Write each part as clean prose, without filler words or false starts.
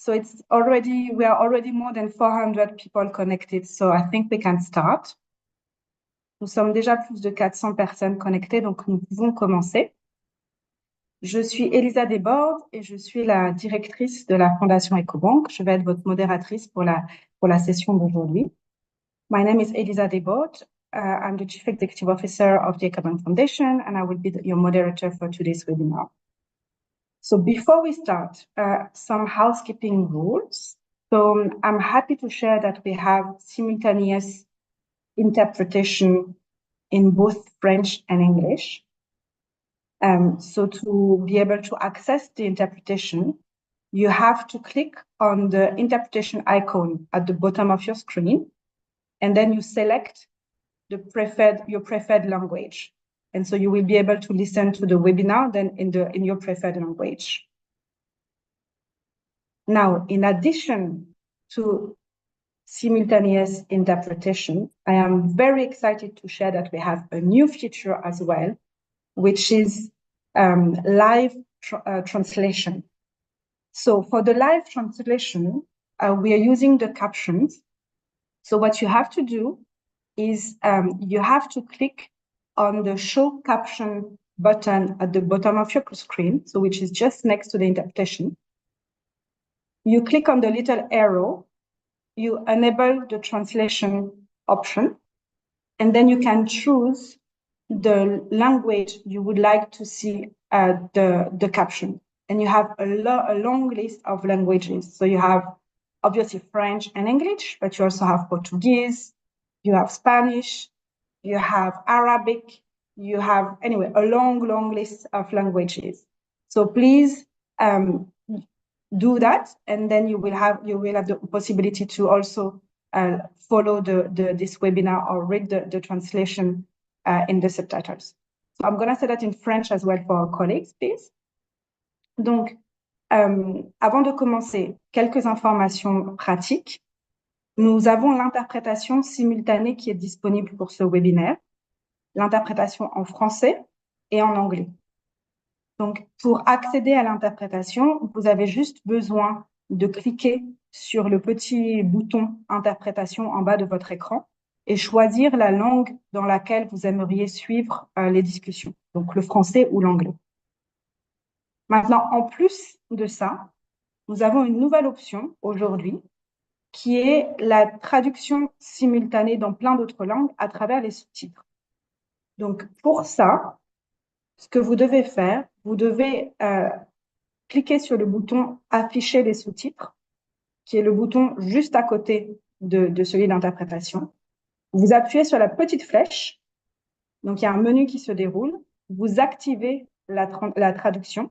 So we are already more than 400 people connected. So I think we can start. Nous sommes déjà plus de 400 personnes connectées, donc nous pouvons commencer. Je suis Elisa Desbordes et je suis la directrice de la Fondation Ecobank. Je vais être votre modératrice pour la session d'aujourd'hui. My name is Elisa Desbordes. I'm the Chief Executive Officer of the Ecobank Foundation, and I will be your moderator for today's webinar. So before we start, some housekeeping rules. So I'm happy to share that we have simultaneous interpretation in both French and English. So to be able to access the interpretation, you have to click on the interpretation icon at the bottom of your screen, and then you select your preferred language. And so you will be able to listen to the webinar then in your preferred language. Now, in addition to simultaneous interpretation, I am very excited to share that we have a new feature as well, which is live translation. So for the live translation, we are using the captions. So what you have to do is you have to click on the show caption button at the bottom of your screen, so which is just next to the interpretation. You click on the little arrow, you enable the translation option, and then you can choose the language you would like to see the caption. And you have a long list of languages. So you have obviously French and English, but you also have Portuguese, you have Spanish, you have Arabic, you have, anyway, a long list of languages. So please do that, and then you will have the possibility to also follow this webinar or read the translation in the subtitles. So I'm going to say that in French as well for our colleagues, please. Donc, avant de commencer, quelques informations pratiques. Nous avons l'interprétation simultanée qui est disponible pour ce webinaire, l'interprétation en français et en anglais. Donc, pour accéder à l'interprétation, vous avez juste besoin de cliquer sur le petit bouton interprétation en bas de votre écran et choisir la langue dans laquelle vous aimeriez suivre les discussions, donc le français ou l'anglais. Maintenant, en plus de ça, nous avons une nouvelle option aujourd'hui qui est la traduction simultanée dans plein d'autres langues à travers les sous-titres. Donc, pour ça, ce que vous devez faire, vous devez cliquer sur le bouton « Afficher les sous-titres », qui est le bouton juste à côté de celui d'interprétation. Vous appuyez sur la petite flèche, donc il y a un menu qui se déroule, vous activez la traduction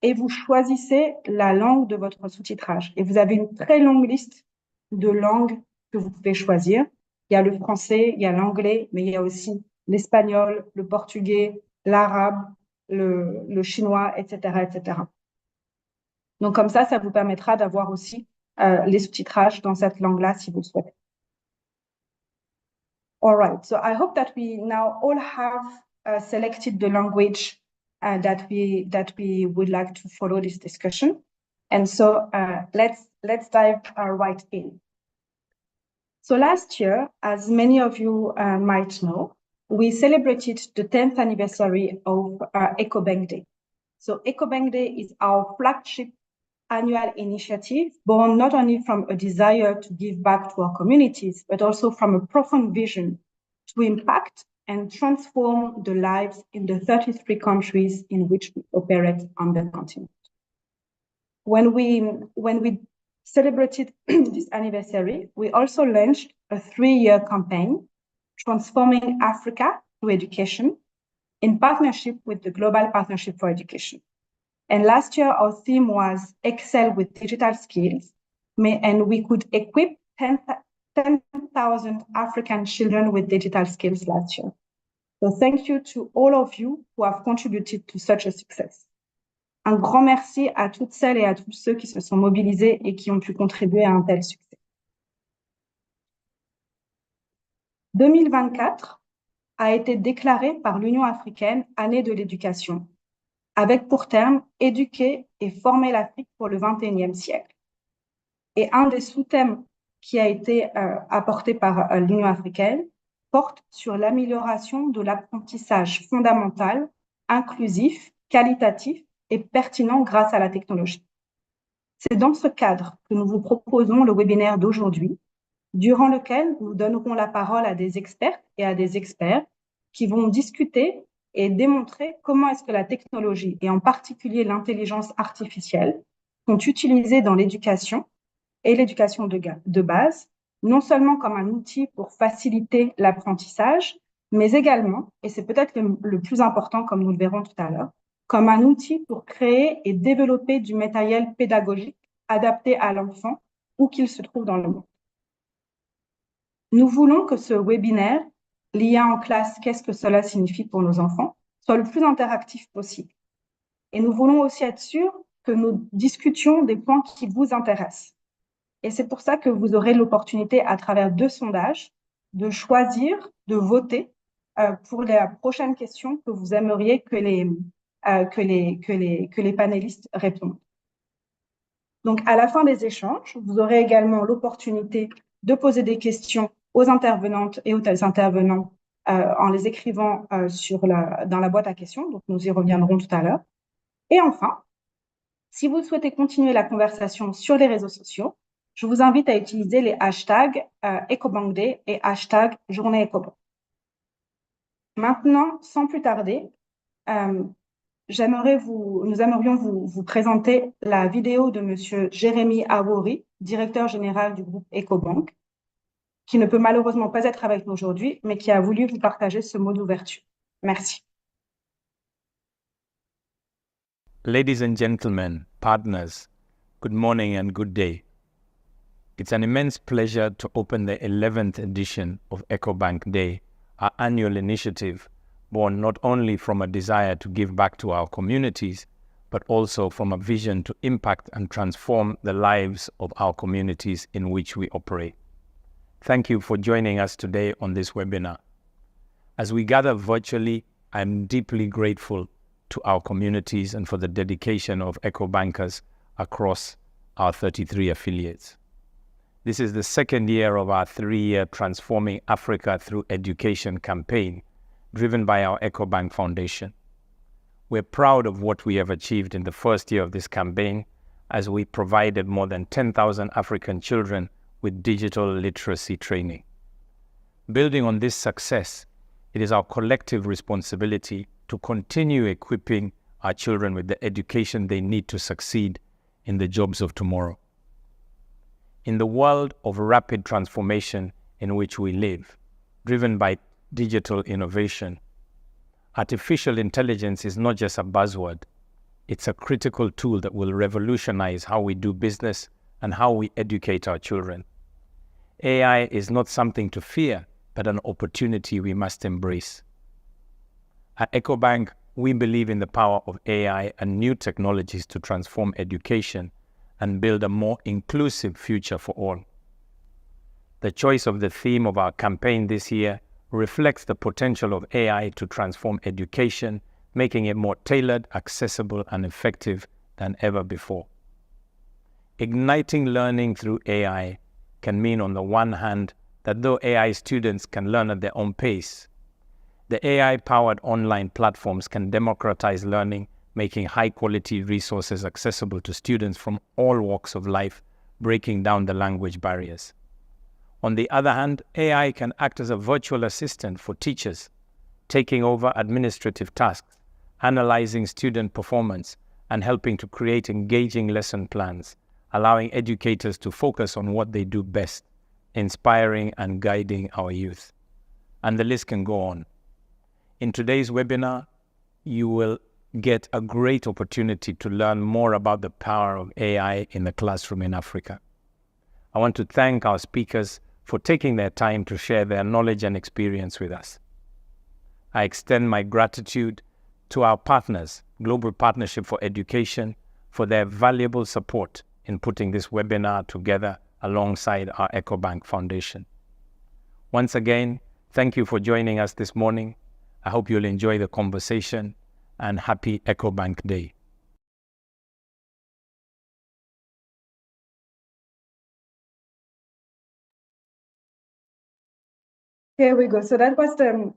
et vous choisissez la langue de votre sous-titrage. Et vous avez une très longue liste de langues que vous pouvez choisir. Il y a le français, il y a l'anglais, mais il y a aussi l'espagnol, le portugais, l'arabe, le chinois, etc., etc. Donc, comme ça vous permettra d'avoir aussi les sous-titrages dans cette langue-là si vous le souhaitez. All right, so I hope that we now all have selected the language that we would like to follow this discussion. And so let's dive right in. So last year, as many of you might know, we celebrated the 10th anniversary of Ecobank Day. So Ecobank Day is our flagship annual initiative, born not only from a desire to give back to our communities, but also from a profound vision to impact and transform the lives in the 33 countries in which we operate on the continent. When we celebrated this anniversary, we also launched a 3-year campaign, Transforming Africa Through Education, in partnership with the Global Partnership for Education. And last year, our theme was Excel with Digital Skills, and we could equip 10,000 African children with digital skills last year. So thank you to all of you who have contributed to such a success. Un grand merci à toutes celles et à tous ceux qui se sont mobilisés et qui ont pu contribuer à un tel succès. 2024 a été déclarée par l'Union africaine année de l'éducation, avec pour terme éduquer et former l'Afrique pour le XXIe siècle. Et un des sous-thèmes qui a été apporté par l'Union africaine porte sur l'amélioration de l'apprentissage fondamental, inclusif, qualitatif et pertinent grâce à la technologie. C'est dans ce cadre que nous vous proposons le webinaire d'aujourd'hui, durant lequel nous donnerons la parole à des expertes et à des experts qui vont discuter et démontrer comment est-ce que la technologie, et en particulier l'intelligence artificielle, sont utilisées dans l'éducation et l'éducation de base, non seulement comme un outil pour faciliter l'apprentissage, mais également, et c'est peut-être le plus important comme nous le verrons tout à l'heure, comme un outil pour créer et développer du matériel pédagogique adapté à l'enfant où qu'il se trouve dans le monde. Nous voulons que ce webinaire, l'IA en classe, qu'est-ce que cela signifie pour nos enfants, soit le plus interactif possible. Et nous voulons aussi être sûrs que nous discutions des points qui vous intéressent. Et c'est pour ça que vous aurez l'opportunité, à travers 2 sondages, de choisir, de voter pour les prochaines questions que vous aimeriez que les panélistes répondent. Donc, à la fin des échanges, vous aurez également l'opportunité de poser des questions aux intervenantes et aux intervenants en les écrivant dans la boîte à questions. Donc, nous y reviendrons tout à l'heure. Et enfin, si vous souhaitez continuer la conversation sur les réseaux sociaux, je vous invite à utiliser les hashtags EcoBank Day et hashtag Journée EcoBank. Maintenant, sans plus tarder, nous aimerions vous présenter la vidéo de Monsieur Jérémy Awori, directeur général du groupe EcoBank, qui ne peut malheureusement pas être avec nous aujourd'hui, mais qui a voulu vous partager ce mot d'ouverture. Merci. Ladies and gentlemen, partners, good morning and good day. It's an immense pleasure to open the 11th edition of EcoBank Day, our annual initiative born not only from a desire to give back to our communities, but also from a vision to impact and transform the lives of our communities in which we operate. Thank you for joining us today on this webinar. As we gather virtually, I'm deeply grateful to our communities and for the dedication of EcoBankers across our 33 affiliates. This is the second year of our 3-year Transforming Africa Through Education campaign, driven by our EcoBank Foundation. We're proud of what we have achieved in the first year of this campaign, as we provided more than 10,000 African children with digital literacy training. Building on this success, it is our collective responsibility to continue equipping our children with the education they need to succeed in the jobs of tomorrow. In the world of rapid transformation in which we live, driven by digital innovation, artificial intelligence is not just a buzzword. It's a critical tool that will revolutionize how we do business and how we educate our children. AI is not something to fear, but an opportunity we must embrace. At EcoBank, we believe in the power of AI and new technologies to transform education and build a more inclusive future for all. The choice of the theme of our campaign this year reflects the potential of AI to transform education, making it more tailored, accessible, and effective than ever before. Igniting learning through AI can mean, on the one hand, that though AI students can learn at their own pace, the AI-powered online platforms can democratize learning, making high-quality resources accessible to students from all walks of life, breaking down the language barriers. On the other hand, AI can act as a virtual assistant for teachers, taking over administrative tasks, analyzing student performance, and helping to create engaging lesson plans, allowing educators to focus on what they do best, inspiring and guiding our youth. And the list can go on. In today's webinar, you will get a great opportunity to learn more about the power of AI in the classroom in Africa. I want to thank our speakers for taking their time to share their knowledge and experience with us. I extend my gratitude to our partners, Global Partnership for Education, for their valuable support in putting this webinar together alongside our EcoBank Foundation. Once again, thank you for joining us this morning. I hope you'll enjoy the conversation, and happy EcoBank Day. Here we go. So that was the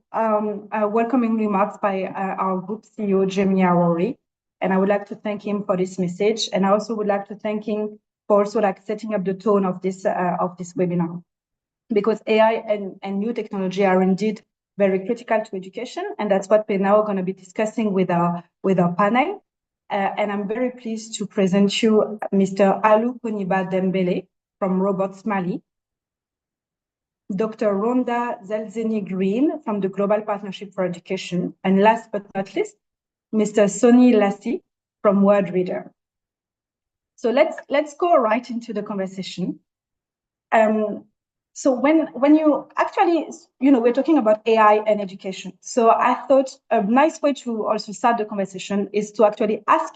welcoming remarks by our group CEO, Jamie Arori. And I would like to thank him for this message. And I also would like to thank him for also setting up the tone of this webinar. Because AI and new technology are indeed very critical to education. And that's what we're now going to be discussing with our panel. And I'm very pleased to present you Mr. Alu Koniba Dembele from Robots Mali, Dr. Rhonda Zelzeny-Green from the Global Partnership for Education, and last but not least, Mr. Sonny Lassie from WordReader. So let's go right into the conversation. So when you actually, we're talking about AI and education. So I thought a nice way to also start the conversation is to actually ask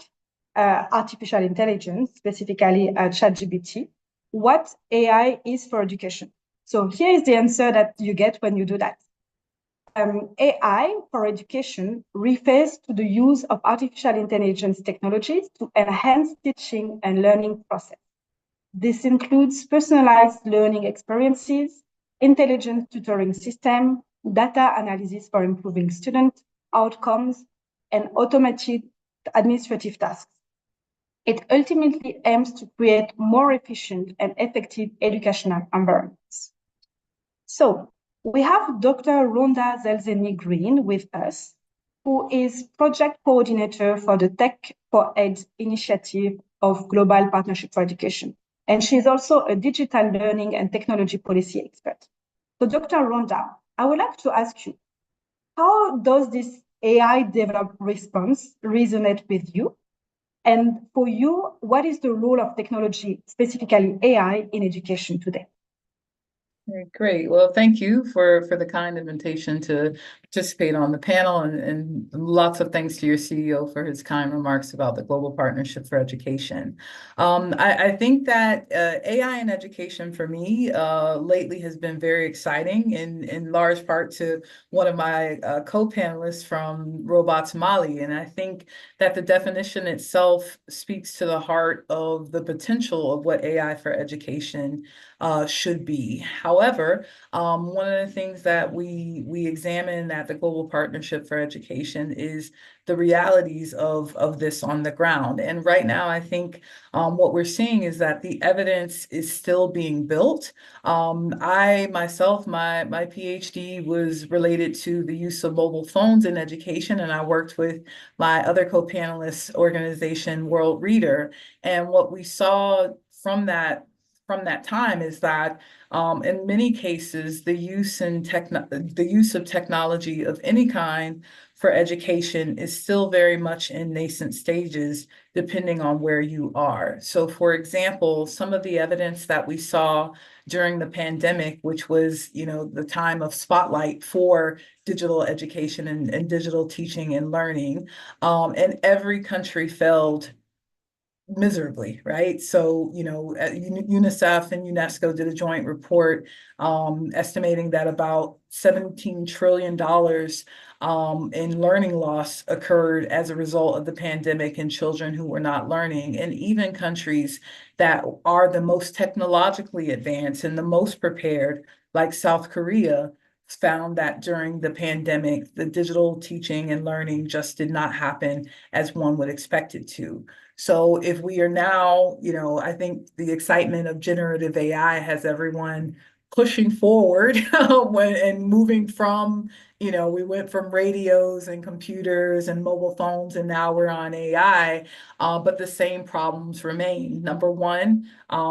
artificial intelligence, specifically ChatGPT, what AI is for education. So here is the answer that you get when you do that. AI for education refers to the use of artificial intelligence technologies to enhance teaching and learning process. This includes personalized learning experiences, intelligent tutoring system, data analysis for improving student outcomes, and automated administrative tasks. It ultimately aims to create more efficient and effective educational environments. So we have Dr. Rhonda Zelzeny-Green with us, who is project coordinator for the Tech for Ed initiative of Global Partnership for Education. And she's also a digital learning and technology policy expert. So Dr. Rhonda, I would like to ask you, how does this AI developed response resonate with you? And for you, what is the role of technology, specifically AI, in education today? Great. Well, thank you for the kind invitation to participate on the panel, and lots of thanks to your CEO for his kind remarks about the Global Partnership for Education. I think that AI in education for me lately has been very exciting, in large part to one of my co-panelists from Robots Mali. And I think that the definition itself speaks to the heart of the potential of what AI for education should be. However, one of the things that we examine at the Global Partnership for Education is the realities of this on the ground. And right now, I think what we're seeing is that the evidence is still being built. I myself, my PhD was related to the use of mobile phones in education, and I worked with my other co-panelist organization, WorldReader. And what we saw from that time is that in many cases, the use of technology of any kind for education is still very much in nascent stages, depending on where you are. So, for example, some of the evidence that we saw during the pandemic, which was, the time of spotlight for digital education and digital teaching and learning, and every country failed miserably, right? So, UNICEF and UNESCO did a joint report estimating that about $17 trillion in learning loss occurred as a result of the pandemic in children who were not learning. And even countries that are the most technologically advanced and the most prepared, like South Korea, found that during the pandemic, the digital teaching and learning just did not happen as one would expect it to. So if we are now, I think the excitement of generative AI has everyone pushing forward and moving from, we went from radios and computers and mobile phones, and now we're on AI, but the same problems remain. Number one,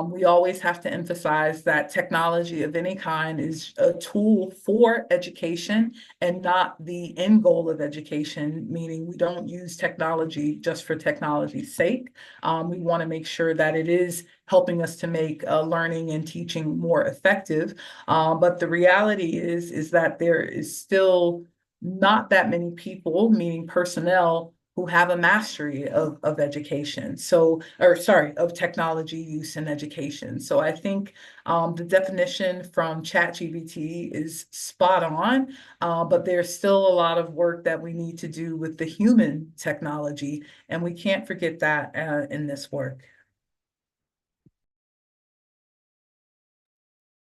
we always have to emphasize that technology of any kind is a tool for education and not the end goal of education, meaning we don't use technology just for technology's sake. We want to make sure that it is helping us to make learning and teaching more effective. But the reality is that there is still not that many people, meaning personnel, who have a mastery of education. So, or sorry, of technology use in education. So I think the definition from ChatGPT is spot on, but there's still a lot of work that we need to do with the human technology, and we can't forget that in this work.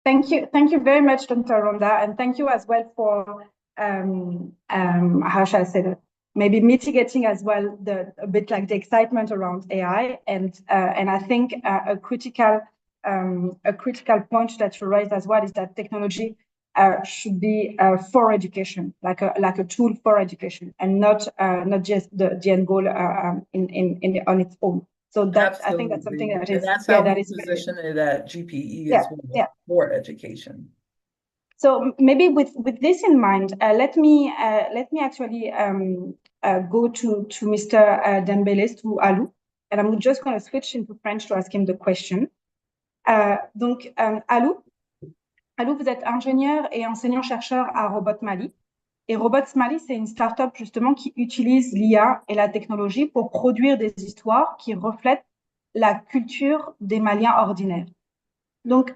Thank you very much, Dr. Rhonda, and thank you as well for how shall I say that? Maybe mitigating as well a bit like the excitement around AI, and I think a critical point that you raised as well is that technology should be for education, like a tool for education, and not just the end goal on its own. So that I think that's something that is, and that's how that we is position it at GPE yeah, as well, for education. So maybe with this in mind, let me actually go to Mr. Dembélé, to Alou, and I'm just going to switch into French to ask him the question. Donc, Alou, vous êtes ingénieur et enseignant-chercheur à Robot Mali. Et Robots Mali, c'est une start-up justement qui utilise l'IA et la technologie pour produire des histoires qui reflètent la culture des Maliens ordinaires. Donc,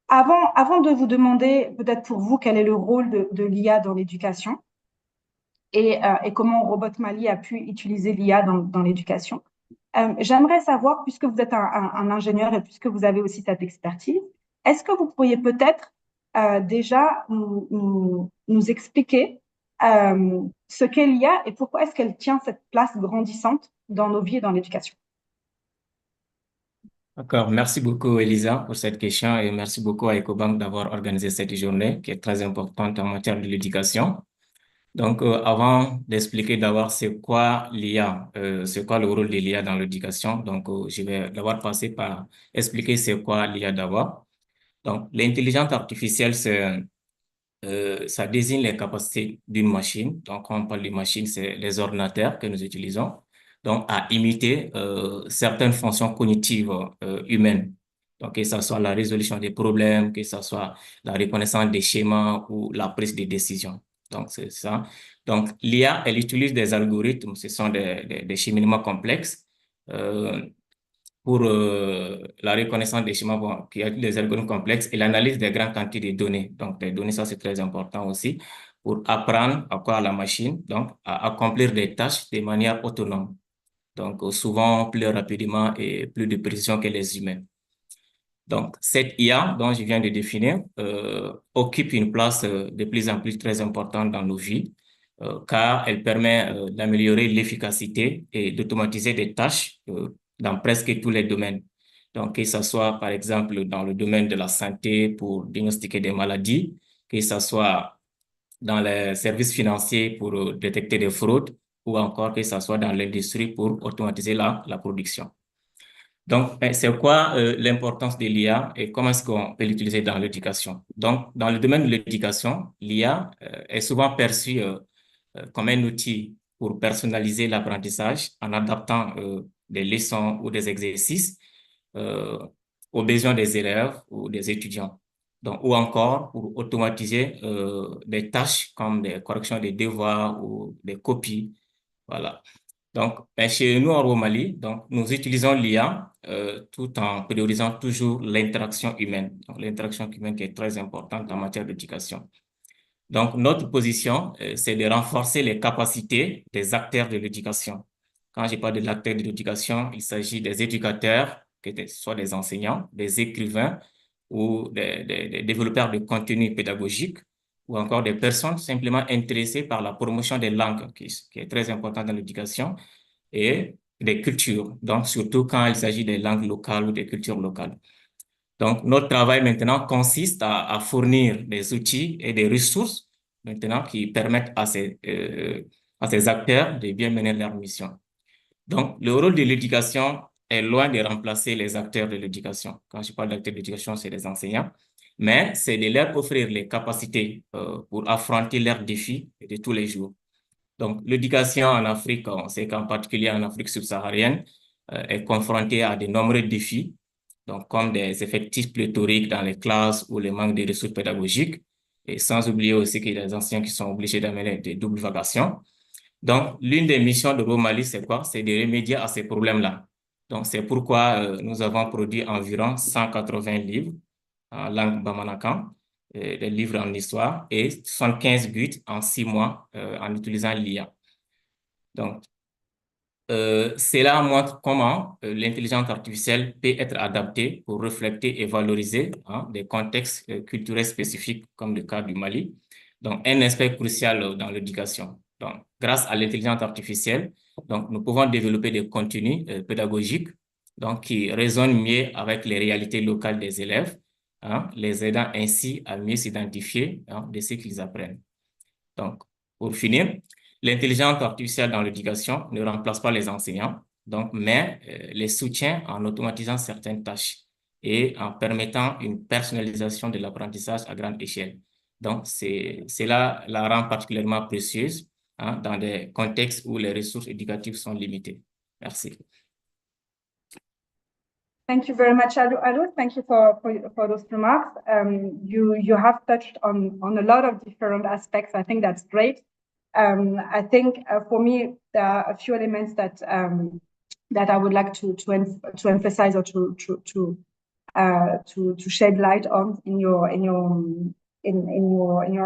avant de vous demander, peut-être pour vous, quel est le rôle de l'IA dans l'éducation et comment Robot Mali a pu utiliser l'IA dans l'éducation, j'aimerais savoir, puisque vous êtes un ingénieur et puisque vous avez aussi cette expertise, est-ce que vous pourriez peut-être déjà nous expliquer ce qu'est l'IA et pourquoi est-ce qu'elle tient cette place grandissante dans nos vies et dans l'éducation? D'accord, merci beaucoup Elisa pour cette question et merci beaucoup à Ecobank d'avoir organisé cette journée qui est très importante en matière de l'éducation. Donc, avant d'expliquer d'abord c'est quoi l'IA, c'est quoi le rôle de l'IA dans l'éducation, donc je vais d'abord passer par expliquer c'est quoi l'IA d'abord. Donc, l'intelligence artificielle, ça désigne les capacités d'une machine. Donc, quand on parle de machine, c'est les ordinateurs que nous utilisons, donc à imiter certaines fonctions cognitives humaines. Donc, que ce soit la résolution des problèmes, que ce soit la reconnaissance des schémas ou la prise de décision. Donc, c'est ça. Donc, l'IA, elle utilise des algorithmes, ce sont des cheminements complexes pour la reconnaissance des schémas, qui a des algorithmes complexes et l'analyse des grandes quantités de données. Donc, des données, ça c'est très important aussi pour apprendre à quoi la machine, donc à accomplir des tâches de manière autonome. Donc, souvent plus rapidement et plus de précision que les humains. Donc, cette IA dont je viens de définir occupe une place de plus en plus très importante dans nos vies, car elle permet d'améliorer l'efficacité et d'automatiser des tâches dans presque tous les domaines. Donc, que ce soit, par exemple, dans le domaine de la santé pour diagnostiquer des maladies, que ce soit dans les services financiers pour détecter des fraudes, ou encore que ce soit dans l'industrie pour automatiser la production. Donc, c'est quoi l'importance de l'IA et comment est-ce qu'on peut l'utiliser dans l'éducation? Donc, dans le domaine de l'éducation, l'IA est souvent perçue comme un outil pour personnaliser l'apprentissage en adaptant des leçons ou des exercices aux besoins des élèves ou des étudiants. Donc, ou encore pour automatiser des tâches comme des corrections des devoirs ou des copies. Voilà. Donc, chez nous au Mali, donc, nous utilisons l'IA tout en priorisant toujours l'interaction humaine. Donc, l'interaction humaine qui est très importante en matière d'éducation. Donc, notre position, c'est de renforcer les capacités des acteurs de l'éducation. Quand je parle de l'acteur de l'éducation, il s'agit des éducateurs, que ce soit des enseignants, des écrivains ou des développeurs de contenu pédagogique ou encore des personnes simplement intéressées par la promotion des langues, qui est très important dans l'éducation, et des cultures, donc surtout quand il s'agit des langues locales ou des cultures locales. Donc, notre travail maintenant consiste à fournir des outils et des ressources maintenant qui permettent à ces acteurs de bien mener leur mission. Donc, le rôle de l'éducation est loin de remplacer les acteurs de l'éducation. Quand je parle d'acteurs de l'éducation, c'est les enseignants, mais c'est de leur offrir les capacités pour affronter leurs défis de tous les jours. Donc, l'éducation en Afrique, on sait qu'en particulier en Afrique subsaharienne, est confrontée à de nombreux défis, donc comme des effectifs pléthoriques dans les classes ou le manque de ressources pédagogiques, et sans oublier aussi qu'il y a des enseignants qui sont obligés d'amener des doubles vacations. Donc, l'une des missions de Romali, c'est quoi? C'est de remédier à ces problèmes-là. Donc, c'est pourquoi nous avons produit environ 180 livres en langue bamanakan, des livres en histoire, et 75 buts en 6 mois en utilisant l'IA. Donc, cela montre comment l'intelligence artificielle peut être adaptée pour refléter et valoriser des contextes culturels spécifiques, comme le cas du Mali. Donc, un aspect crucial dans l'éducation. Donc, grâce à l'intelligence artificielle, donc, nous pouvons développer des contenus pédagogiques donc, qui résonnent mieux avec les réalités locales des élèves, les aidant ainsi à mieux s'identifier de ce qu'ils apprennent. Donc, pour finir, l'intelligence artificielle dans l'éducation ne remplace pas les enseignants, donc, mais les soutient en automatisant certaines tâches et en permettant une personnalisation de l'apprentissage à grande échelle. Donc, cela la rend particulièrement précieuse dans des contextes où les ressources éducatives sont limitées. Merci. Thank you very much, Alu. Thank you for those remarks. You have touched on a lot of different aspects. I think that's great. I think for me there are a few elements that I would like to emphasize or to shed light on in your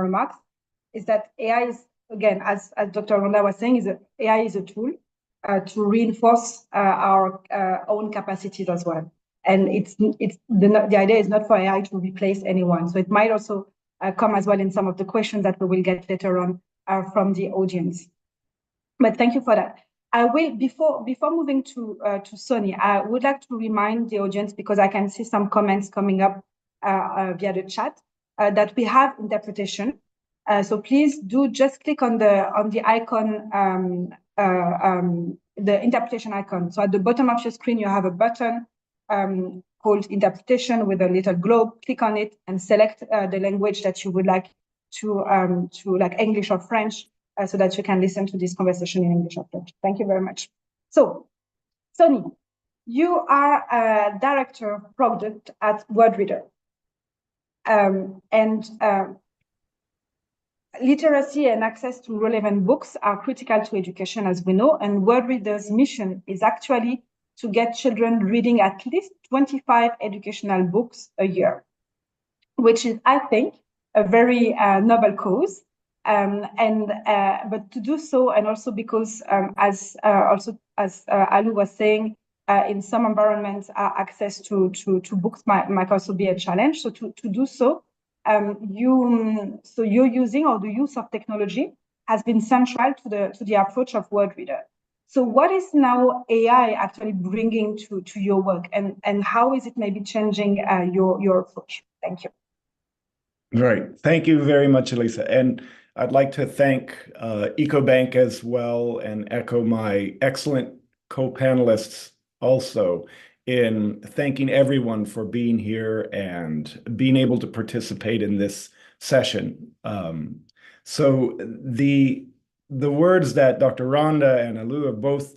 remarks. Is that AI is, again, as Dr. Ronda was saying, AI is a tool to reinforce our own capacities as well. And the idea is not for AI to replace anyone. So it might also come as well in some of the questions that we will get later on from the audience. But thank you for that. I will, before moving to Sony, I would like to remind the audience, because I can see some comments coming up via the chat, that we have interpretation. So please do just click on the icon, the interpretation icon. So at the bottom of your screen, you have a button called interpretation with a little globe. Click on it and select the language that you would like to like English or French, so that you can listen to this conversation in English or French. Thank you very much. So, Sony, you are a director of product at WordReader. Literacy and access to relevant books are critical to education, as we know, and WordReader's mission is actually to get children reading at least 25 educational books a year, which is, I think, a very noble cause. But to do so, and also because, as Alu was saying, in some environments, access to books might also be a challenge. So to do so, you're using, or the use of technology has been central to the approach of WordReader. So what is now AI actually bringing to your work, and how is it maybe changing your approach? Thank you. Right. Thank you very much, Elisa. And I'd like to thank EcoBank as well, and echo my excellent co-panelists also in thanking everyone for being here and being able to participate in this session. So the words that Dr. Ronda and Alu have both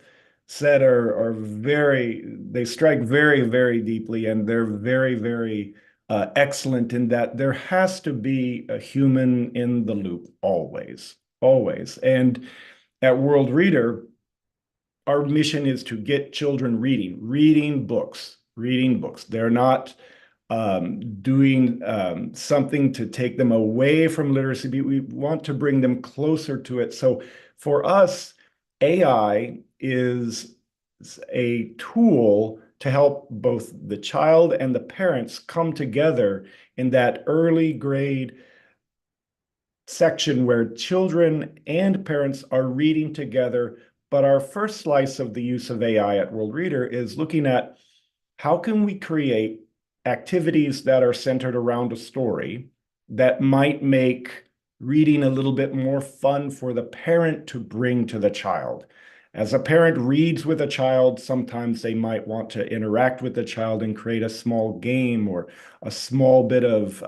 said are they strike very, very deeply, and they're very, very excellent in that there has to be a human in the loop always. And at WorldReader, our mission is to get children reading books. They're not doing something to take them away from literacy. We want to bring them closer to it. So for us, AI is a tool to help both the child and the parents come together in that early grade section where children and parents are reading together. But our first slice of the use of AI at WorldReader is looking at how can we create activities that are centered around a story that might make reading a little bit more fun for the parent to bring to the child. As a parent reads with a child, sometimes they might want to interact with the child and create a small game or a small bit of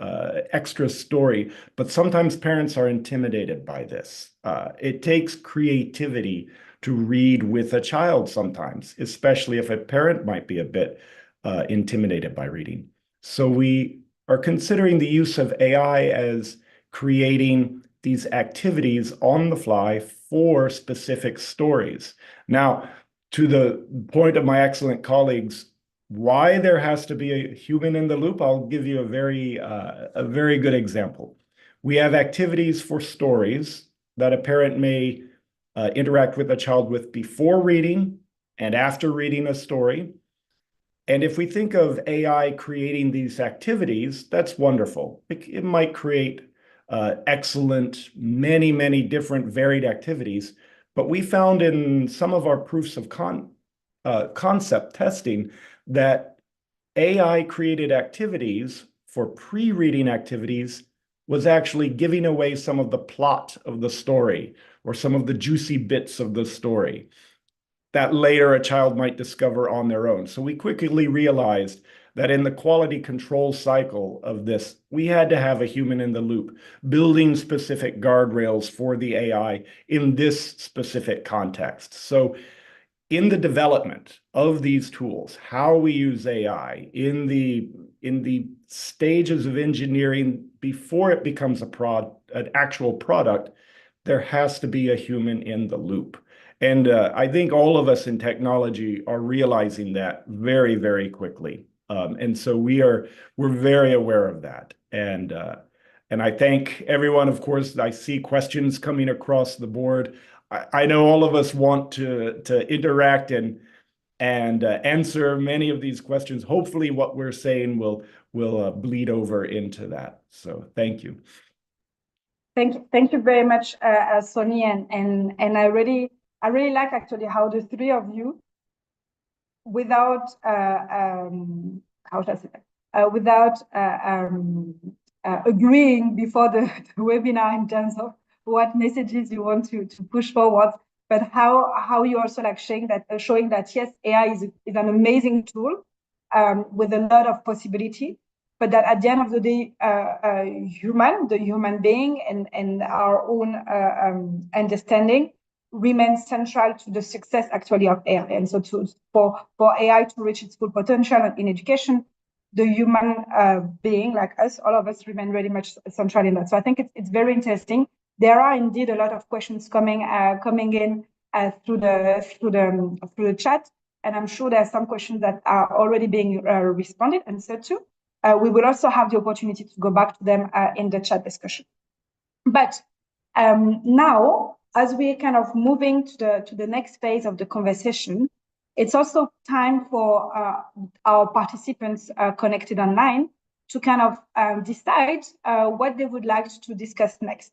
extra story, but sometimes parents are intimidated by this. It takes creativity to read with a child sometimes, especially if a parent might be a bit intimidated by reading. So we are considering the use of AI as creating these activities on the fly for specific stories. Now, to the point of my excellent colleagues, why there has to be a human in the loop, I'll give you a very good example. We have activities for stories that a parent may interact with a child with before reading and after reading a story. And if we think of AI creating these activities, that's wonderful. It might create excellent, many different varied activities. But we found in some of our proofs of concept testing that AI created activities for pre-reading activities was actually giving away some of the plot of the story or some of the juicy bits of the story that later a child might discover on their own. So we quickly realized that in the quality control cycle of this, we had to have a human in the loop, building specific guardrails for the AI in this specific context. So in the development of these tools, how we use AI in the stages of engineering before it becomes an actual product, there has to be a human in the loop. And I think all of us in technology are realizing that very quickly. And so we're very aware of that. And I thank everyone. Of course, I see questions coming across the board. I know all of us want to interact and answer many of these questions. Hopefully what we're saying will bleed over into that. So thank you. Thank you very much, Sonny, and I really like actually how the three of you, without how should I say that? Without agreeing before the webinar in terms of what messages you want to push forward, but how you also like showing that yes, AI is an amazing tool with a lot of possibility, but that at the end of the day, the human being and our own understanding remains central to the success actually of AI. And so for AI to reach its full potential in education, the human being like us, all of us remain very much central in that. So I think it's very interesting. There are indeed a lot of questions coming in through the chat, and I'm sure there are some questions that are already being answered to. We will also have the opportunity to go back to them in the chat discussion. But now, as we're kind of moving to the next phase of the conversation, it's also time for our participants connected online to kind of decide what they would like to discuss next.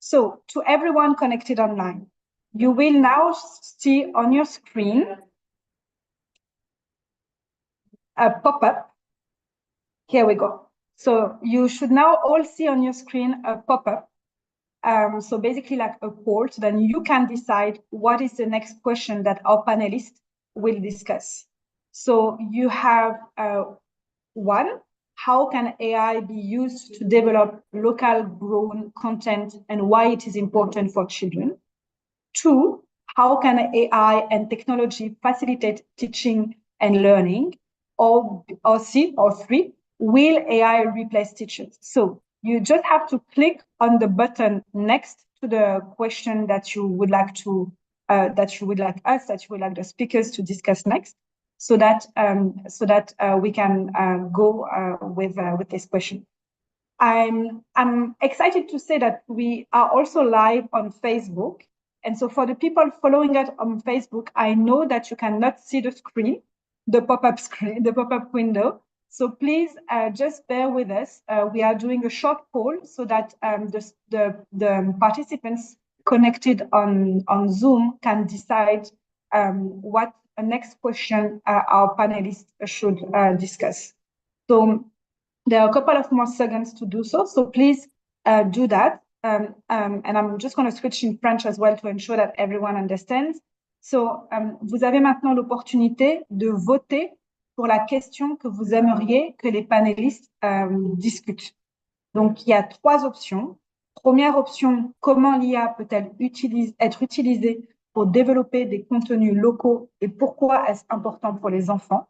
So to everyone connected online, you will now see on your screen a pop-up. Here we go. So you should now all see on your screen a pop-up. So basically like a poll, so then you can decide what is the next question that our panelists will discuss. So you have one, how can AI be used to develop local grown content and why it is important for children? Two, how can AI and technology facilitate teaching and learning? Or three, will AI replace teachers? So you just have to click on the button next to the question that you would like the speakers to discuss next, so that we can go with this question. I'm excited to say that we are also live on Facebook, and so for the people following us on Facebook, I know that you cannot see the screen, the pop-up window. So please just bear with us. We are doing a short poll so that the participants connected on Zoom can decide what next question our panelists should discuss. So there are a couple of more seconds to do so. So please do that. And I'm just going to switch in French as well to ensure that everyone understands. So vous avez maintenant l'opportunité de voter pour la question que vous aimeriez que les panélistes discutent. Donc, il y a trois options. Première option, comment l'IA peut-elle être utilisée pour développer des contenus locaux et pourquoi est-ce important pour les enfants?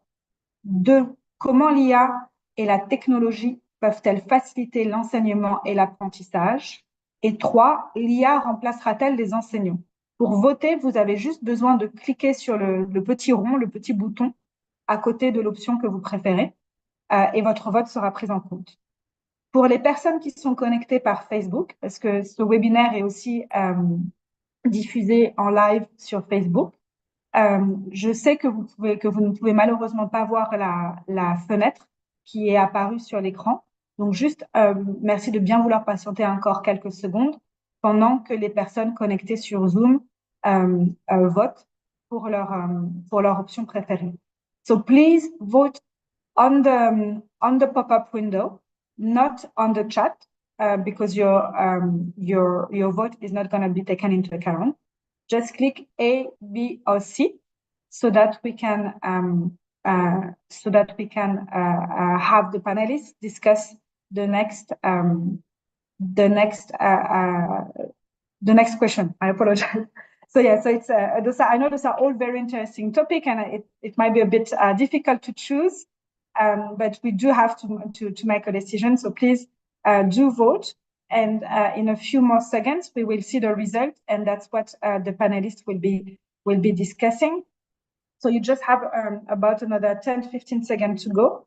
Deux, comment l'IA et la technologie peuvent-elles faciliter l'enseignement et l'apprentissage? Et 3, l'IA remplacera-t-elle les enseignants? Pour voter, vous avez juste besoin de cliquer sur le petit rond, le petit bouton à côté de l'option que vous préférez et votre vote sera pris en compte. Pour les personnes qui sont connectées par Facebook, parce que ce webinaire est aussi diffusé en live sur Facebook, je sais que vous ne pouvez malheureusement pas voir la fenêtre qui est apparue sur l'écran. Donc, juste merci de bien vouloir patienter encore quelques secondes pendant que les personnes connectées sur Zoom votent pour leur option préférée. So please vote on the pop-up window, not on the chat, because your vote is not going to be taken into account. Just click A, B, or C so that we can have the panelists discuss the next question. I apologize. So yeah, so it's I know those are all very interesting topic, and it might be a bit difficult to choose, but we do have to make a decision. So please do vote. And in a few more seconds, we will see the result, and that's what the panelists will be discussing. So you just have about another 10-15 seconds to go,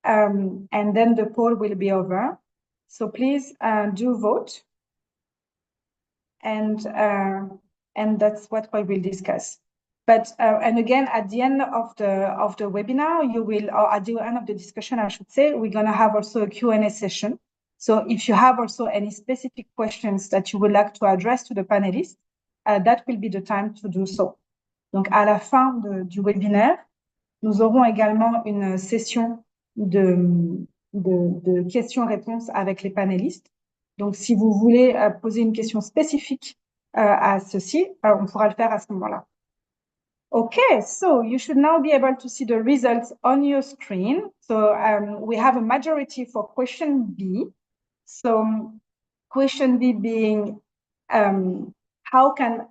and then the poll will be over. So please do vote, and that's what we will discuss. But and again, at the end of the webinar, you will, or at the end of the discussion, I should say, we're going to have also a Q&A session. So if you have also any specific questions that you would like to address to the panelists, that will be the time to do so. Donc, à la fin du webinaire, nous aurons également une session de questions-réponses avec les panélistes. Donc, si vous voulez poser une question spécifique à ceci, on pourra le faire à ce moment-là. Okay, so you should now be able to see the results on your screen. So we have a majority for question B. So question B being how can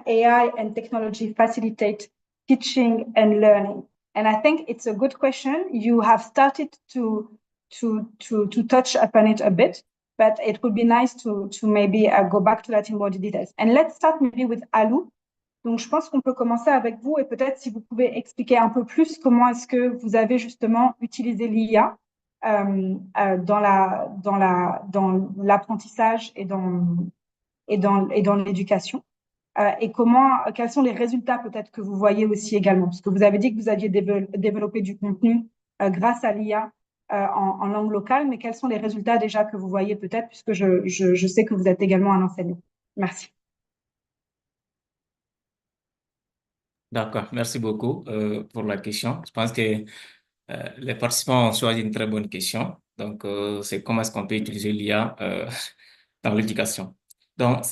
AI and technology facilitate teaching and learning? And I think it's a good question. You have started to touch upon it a bit, but it would be nice to maybe go back to that in more details. And let's start maybe with Alou. Donc, je pense qu'on peut commencer avec vous et peut-être si vous pouvez expliquer un peu plus comment est-ce que vous avez justement utilisé l'IA dans l'apprentissage et dans l'éducation et quels sont les résultats peut-être que vous voyez aussi également, parce que vous avez dit que vous aviez développé du contenu grâce à l'IA en langue locale, mais quels sont les résultats déjà que vous voyez peut-être, puisque je sais que vous êtes également un enseignant. Merci. D'accord, merci beaucoup pour la question. Je pense que les participants ont choisi une très bonne question. Donc, c'est comment est-ce qu'on peut utiliser l'IA dans l'éducation. Donc,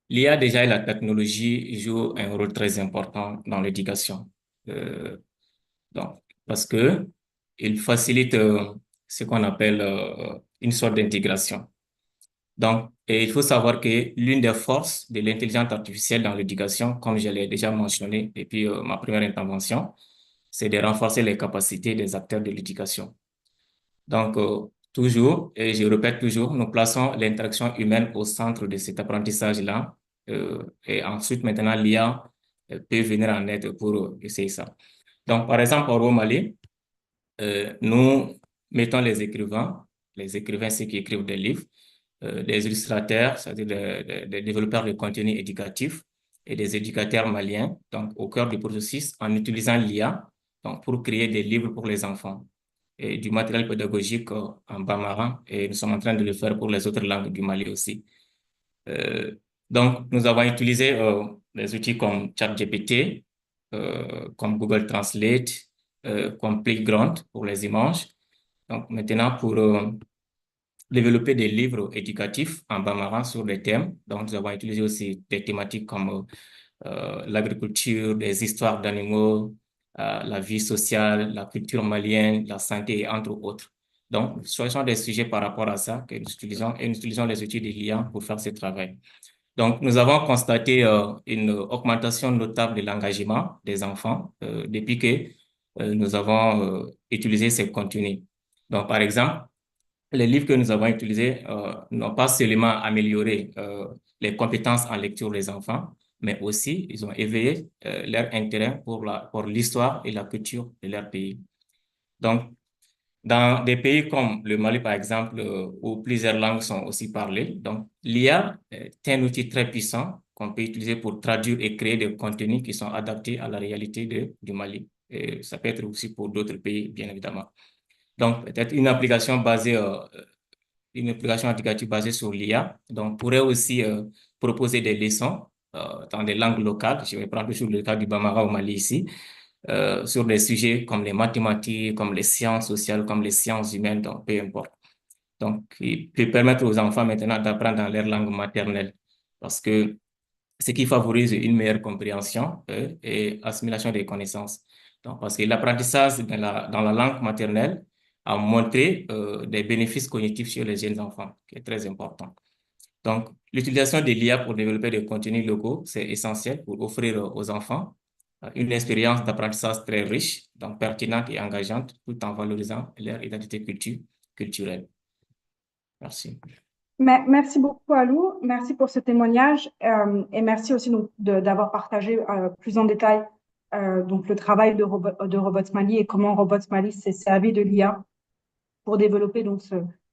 l'IA déjà et la technologie jouent un rôle très important dans l'éducation. Donc, parce que il facilite ce qu'on appelle une sorte d'intégration. Donc, et il faut savoir que l'une des forces de l'intelligence artificielle dans l'éducation, comme je l'ai déjà mentionné depuis ma première intervention, c'est de renforcer les capacités des acteurs de l'éducation. Donc, toujours, et je répète toujours, nous plaçons l'interaction humaine au centre de cet apprentissage-là. Et ensuite, maintenant, l'IA peut venir en aide pour essayer ça. Donc, par exemple, au Mali, nous mettons les écrivains, ceux qui écrivent des livres, des illustrateurs, c'est-à-dire des développeurs de contenu éducatif et des éducateurs maliens, donc au cœur du processus en utilisant l'IA donc pour créer des livres pour les enfants et du matériel pédagogique en bambara, et nous sommes en train de le faire pour les autres langues du Mali aussi. Donc, nous avons utilisé des outils comme ChatGPT, comme Google Translate, comme Playground pour les images. Donc, maintenant, pour développer des livres éducatifs en bambara sur des thèmes. Donc, nous avons utilisé aussi des thématiques comme l'agriculture, des histoires d'animaux, la vie sociale, la culture malienne, la santé, entre autres. Donc, ce sont des sujets par rapport à ça que nous utilisons, et nous utilisons les outils de l'IA pour faire ce travail. Donc, nous avons constaté une augmentation notable de l'engagement des enfants depuis que nous avons utilisé ces contenus. Donc, par exemple, les livres que nous avons utilisés n'ont pas seulement amélioré les compétences en lecture des enfants, mais aussi ils ont éveillé leur intérêt pour l'histoire et la culture de leur pays. Donc, dans des pays comme le Mali, par exemple, où plusieurs langues sont aussi parlées, donc l'IA est un outil très puissant qu'on peut utiliser pour traduire et créer des contenus qui sont adaptés à la réalité du Mali. Et ça peut être aussi pour d'autres pays, bien évidemment. Donc, peut-être une application éducative basée sur l'IA, donc pourrait aussi proposer des leçons dans des langues locales. Je vais prendre toujours le cas du Bambara au Mali ici, sur des sujets comme les mathématiques, comme les sciences sociales, comme les sciences humaines, donc peu importe. Donc, il peut permettre aux enfants maintenant d'apprendre dans leur langue maternelle, parce que ce qui favorise une meilleure compréhension et assimilation des connaissances. Donc, parce que l'apprentissage dans la langue maternelle a montré des bénéfices cognitifs chez les jeunes enfants, qui est très important. Donc, l'utilisation de l'IA pour développer des contenus locaux, c'est essentiel pour offrir aux enfants une expérience d'apprentissage très riche, donc pertinente et engageante, tout en valorisant leur identité culturelle. Merci. Merci beaucoup, Alou. Merci pour ce témoignage et merci aussi d'avoir partagé plus en détail donc le travail de Robots Mali et comment Robots Mali s'est servi de l'IA pour développer donc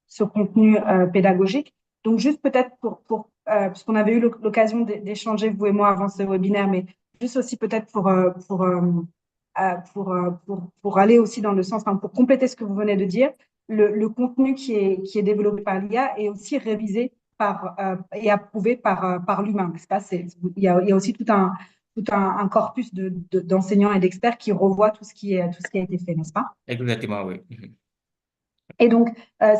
ce contenu pédagogique. Donc juste peut-être puisqu'on avait eu l'occasion d'échanger vous et moi avant ce webinaire, mais juste aussi peut-être pour aller aussi dans le sens, pour compléter ce que vous venez de dire, le contenu qui est développé par l'IA est aussi révisé et approuvé par l'humain, n'est-ce pas? Il y a aussi tout un corpus d'enseignants et d'experts qui revoient tout ce qui a été fait, n'est-ce pas? Exactement, oui. Et donc,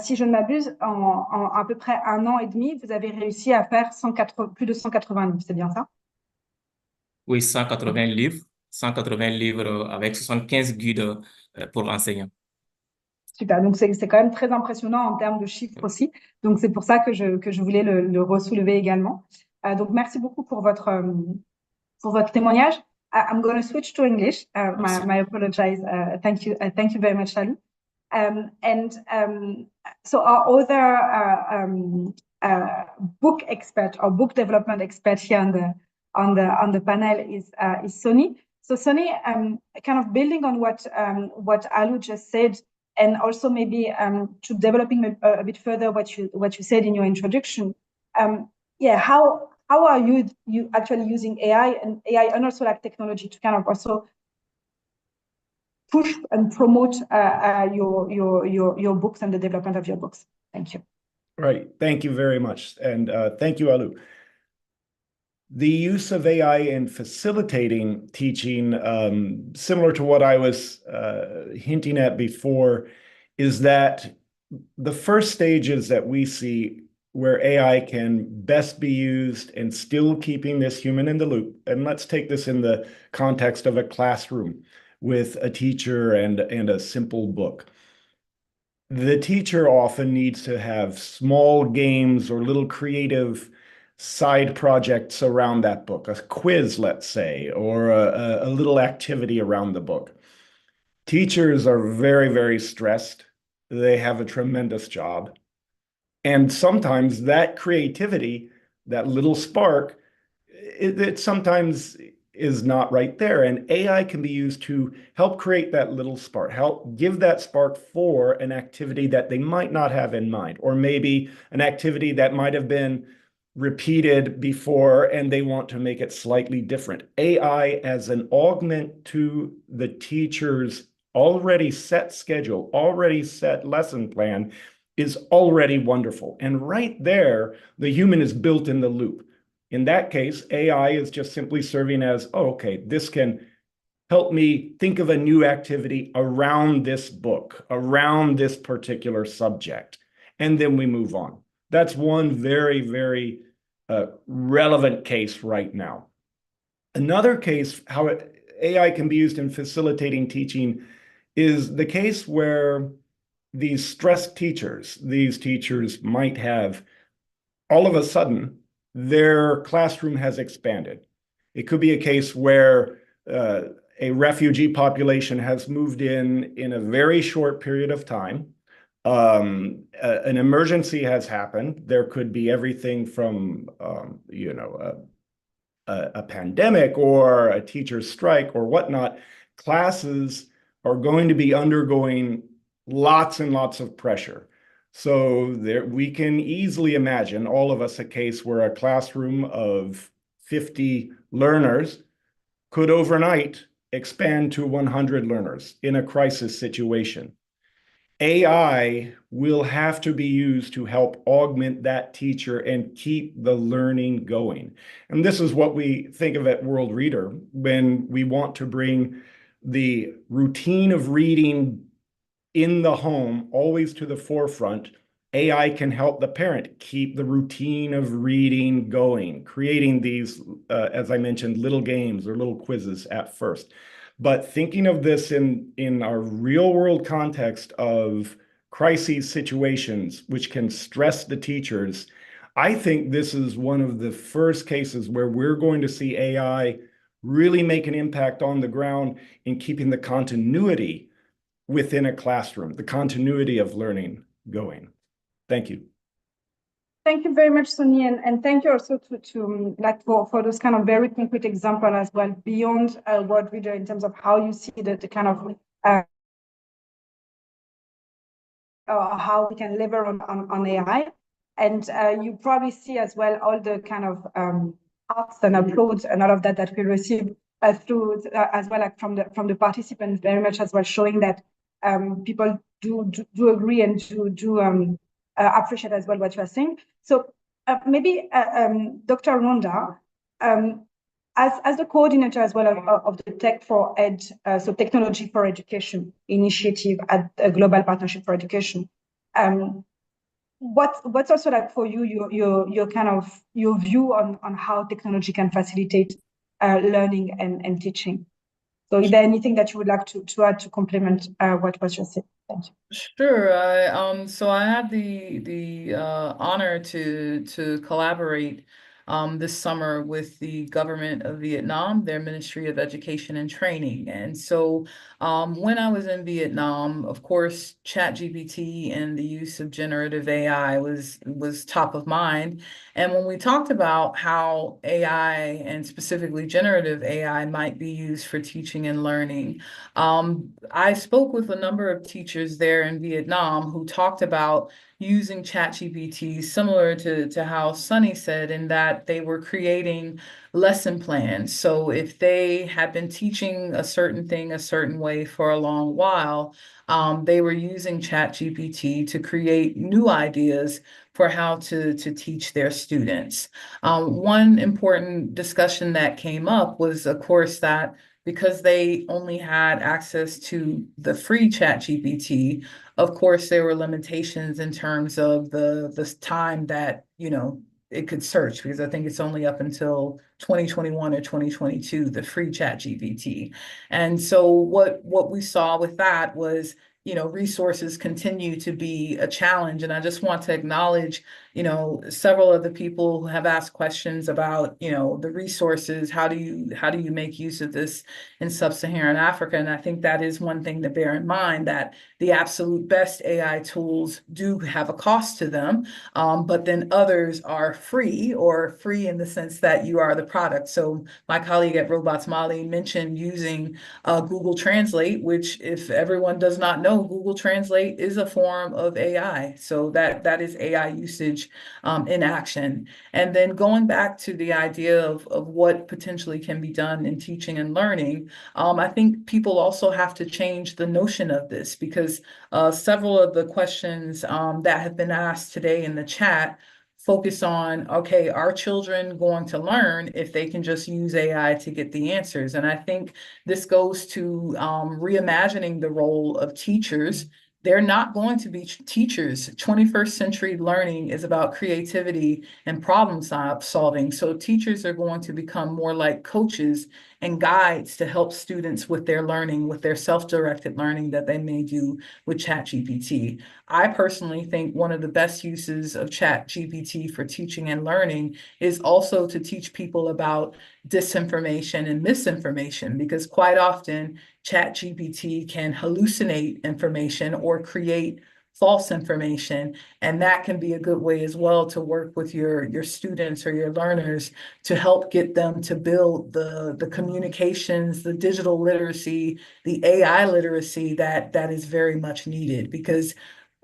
si je ne m'abuse, en à peu près 1 an et demi, vous avez réussi à faire plus de 180 livres, c'est bien ça? Oui, 180 livres avec 75 guides pour enseignants. Super, donc c'est quand même très impressionnant en termes de chiffres aussi. Donc, c'est pour ça que je voulais le ressoulever également. Donc, merci beaucoup pour votre témoignage. I'm going to switch to English. My apologies. Thank you very much, Ali. So our other book expert or book development expert here on the panel is Sony. So Sony, kind of building on what Alou just said, and also maybe to developing a bit further what you said in your introduction. How are you actually using AI and also like technology to kind of also push and promote your books and the development of your books? Thank you. Right. Thank you very much. And thank you, Alou. The use of AI in facilitating teaching, similar to what I was hinting at before, is that the first stages that we see where AI can best be used and still keeping this human in the loop. And let's take this in the context of a classroom with a teacher and a simple book. The teacher often needs to have small games or little creative side projects around that book, a quiz, let's say, or a little activity around the book. Teachers are very, very stressed. They have a tremendous job. And sometimes that creativity, that little spark, it sometimes is not right there. And AI can be used to help create that little spark, help give that spark for an activity that they might not have in mind, or maybe an activity that might have been repeated before and they want to make it slightly different. AI as an augment to the teacher's already set schedule, already set lesson plan is already wonderful. And right there, the human is built in the loop. In that case, AI is just simply serving as, oh, okay, this can help me think of a new activity around this book, around this particular subject. And then we move on. That's one very, very relevant case right now. Another case, how AI can be used in facilitating teaching, is the case where these stressed teachers, these teachers might have, all of a sudden, their classroom has expanded. It could be a case where a refugee population has moved in a very short period of time. An emergency has happened. There could be everything from, a pandemic or a teacher's strike or whatnot. Classes are going to be undergoing lots and lots of pressure. So there, we can easily imagine, all of us, a case where a classroom of 50 learners could overnight expand to 100 learners in a crisis situation. AI will have to be used to help augment that teacher and keep the learning going. And this is what we think of at World Reader when we want to bring the routine of reading in the home always to the forefront. AI can help the parent keep the routine of reading going, creating these, as I mentioned, little games or little quizzes at first. But thinking of this in our real world context of crises situations, which can stress the teachers, I think this is one of the first cases where we're going to see AI really make an impact on the ground in keeping the continuity within a classroom, the continuity of learning going. Thank you. Thank you very much, Sonny, and thank you also to like for those kind of very concrete example as well beyond World Reader in terms of how you see the kind of how we can lever on AI, and you probably see as well all the kind of hearts and applause and all of that we receive through as well, like from the participants, very much as well, showing that people do agree and do appreciate as well what you are saying. So maybe Dr. Rhonda, as the coordinator as well of the Tech for Ed, so Technology for Education initiative at a Global Partnership for Education, what's also like for you your kind of your view on how technology can facilitate learning and teaching? So is there anything that you would like to add to complement what was just said? Thank you. Sure. So I had the honor to collaborate this summer with the government of Vietnam, their Ministry of Education and Training. And so when I was in Vietnam, of course, ChatGPT and the use of generative AI was top of mind. And when we talked about how AI and specifically generative AI might be used for teaching and learning, I spoke with a number of teachers there in Vietnam who talked about using ChatGPT similar to how Sonny said, in that they were creating lesson plans. So if they had been teaching a certain thing a certain way for a long while, they were using ChatGPT to create new ideas for how to teach their students. One important discussion that came up was, of course, that because they only had access to the free ChatGPT, of course, there were limitations in terms of the time that, it could search, because I think it's only up until 2021 or 2022, the free ChatGPT. And so what we saw with that was, resources continue to be a challenge. And I just want to acknowledge, several of the people who have asked questions about, the resources, how do you make use of this in sub-Saharan Africa? And I think that is one thing to bear in mind, that the absolute best AI tools do have a cost to them, but then others are free, or free in the sense that you are the product. So my colleague at Robots Mali mentioned using Google Translate, which, if everyone does not know, Google Translate is a form of AI. So that is AI usage in action. And then going back to the idea of what potentially can be done in teaching and learning, I think people also have to change the notion of this, because several of the questions that have been asked today in the chat focus on, okay, are children going to learn if they can just use AI to get the answers? And I think this goes to reimagining the role of teachers. They're not going to be teachers. 21st century learning is about creativity and problem solving. So teachers are going to become more like coaches and guides to help students with their learning, with their self-directed learning that they may do with ChatGPT. I personally think one of the best uses of ChatGPT for teaching and learning is also to teach people about disinformation and misinformation, because quite often ChatGPT can hallucinate information or create false information. And that can be a good way as well to work with your students or your learners to help get them to build the communications, the digital literacy, the AI literacy that is very much needed, because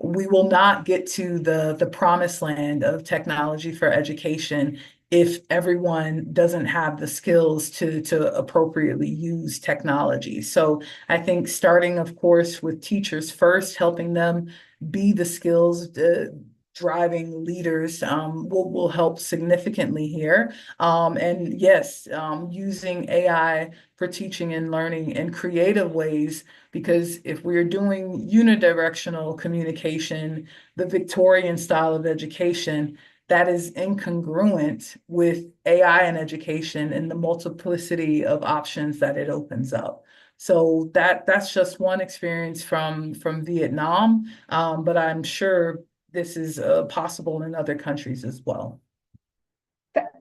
we will not get to the promised land of technology for education if everyone doesn't have the skills to appropriately use technology. So I think starting, of course, with teachers first, helping them be the skills driving leaders will help significantly here. And yes, using AI for teaching and learning in creative ways, because if we're doing unidirectional communication, the Victorian style of education, that is incongruent with AI in education and the multiplicity of options that it opens up. So that's just one experience from Vietnam, but I'm sure this is possible in other countries as well.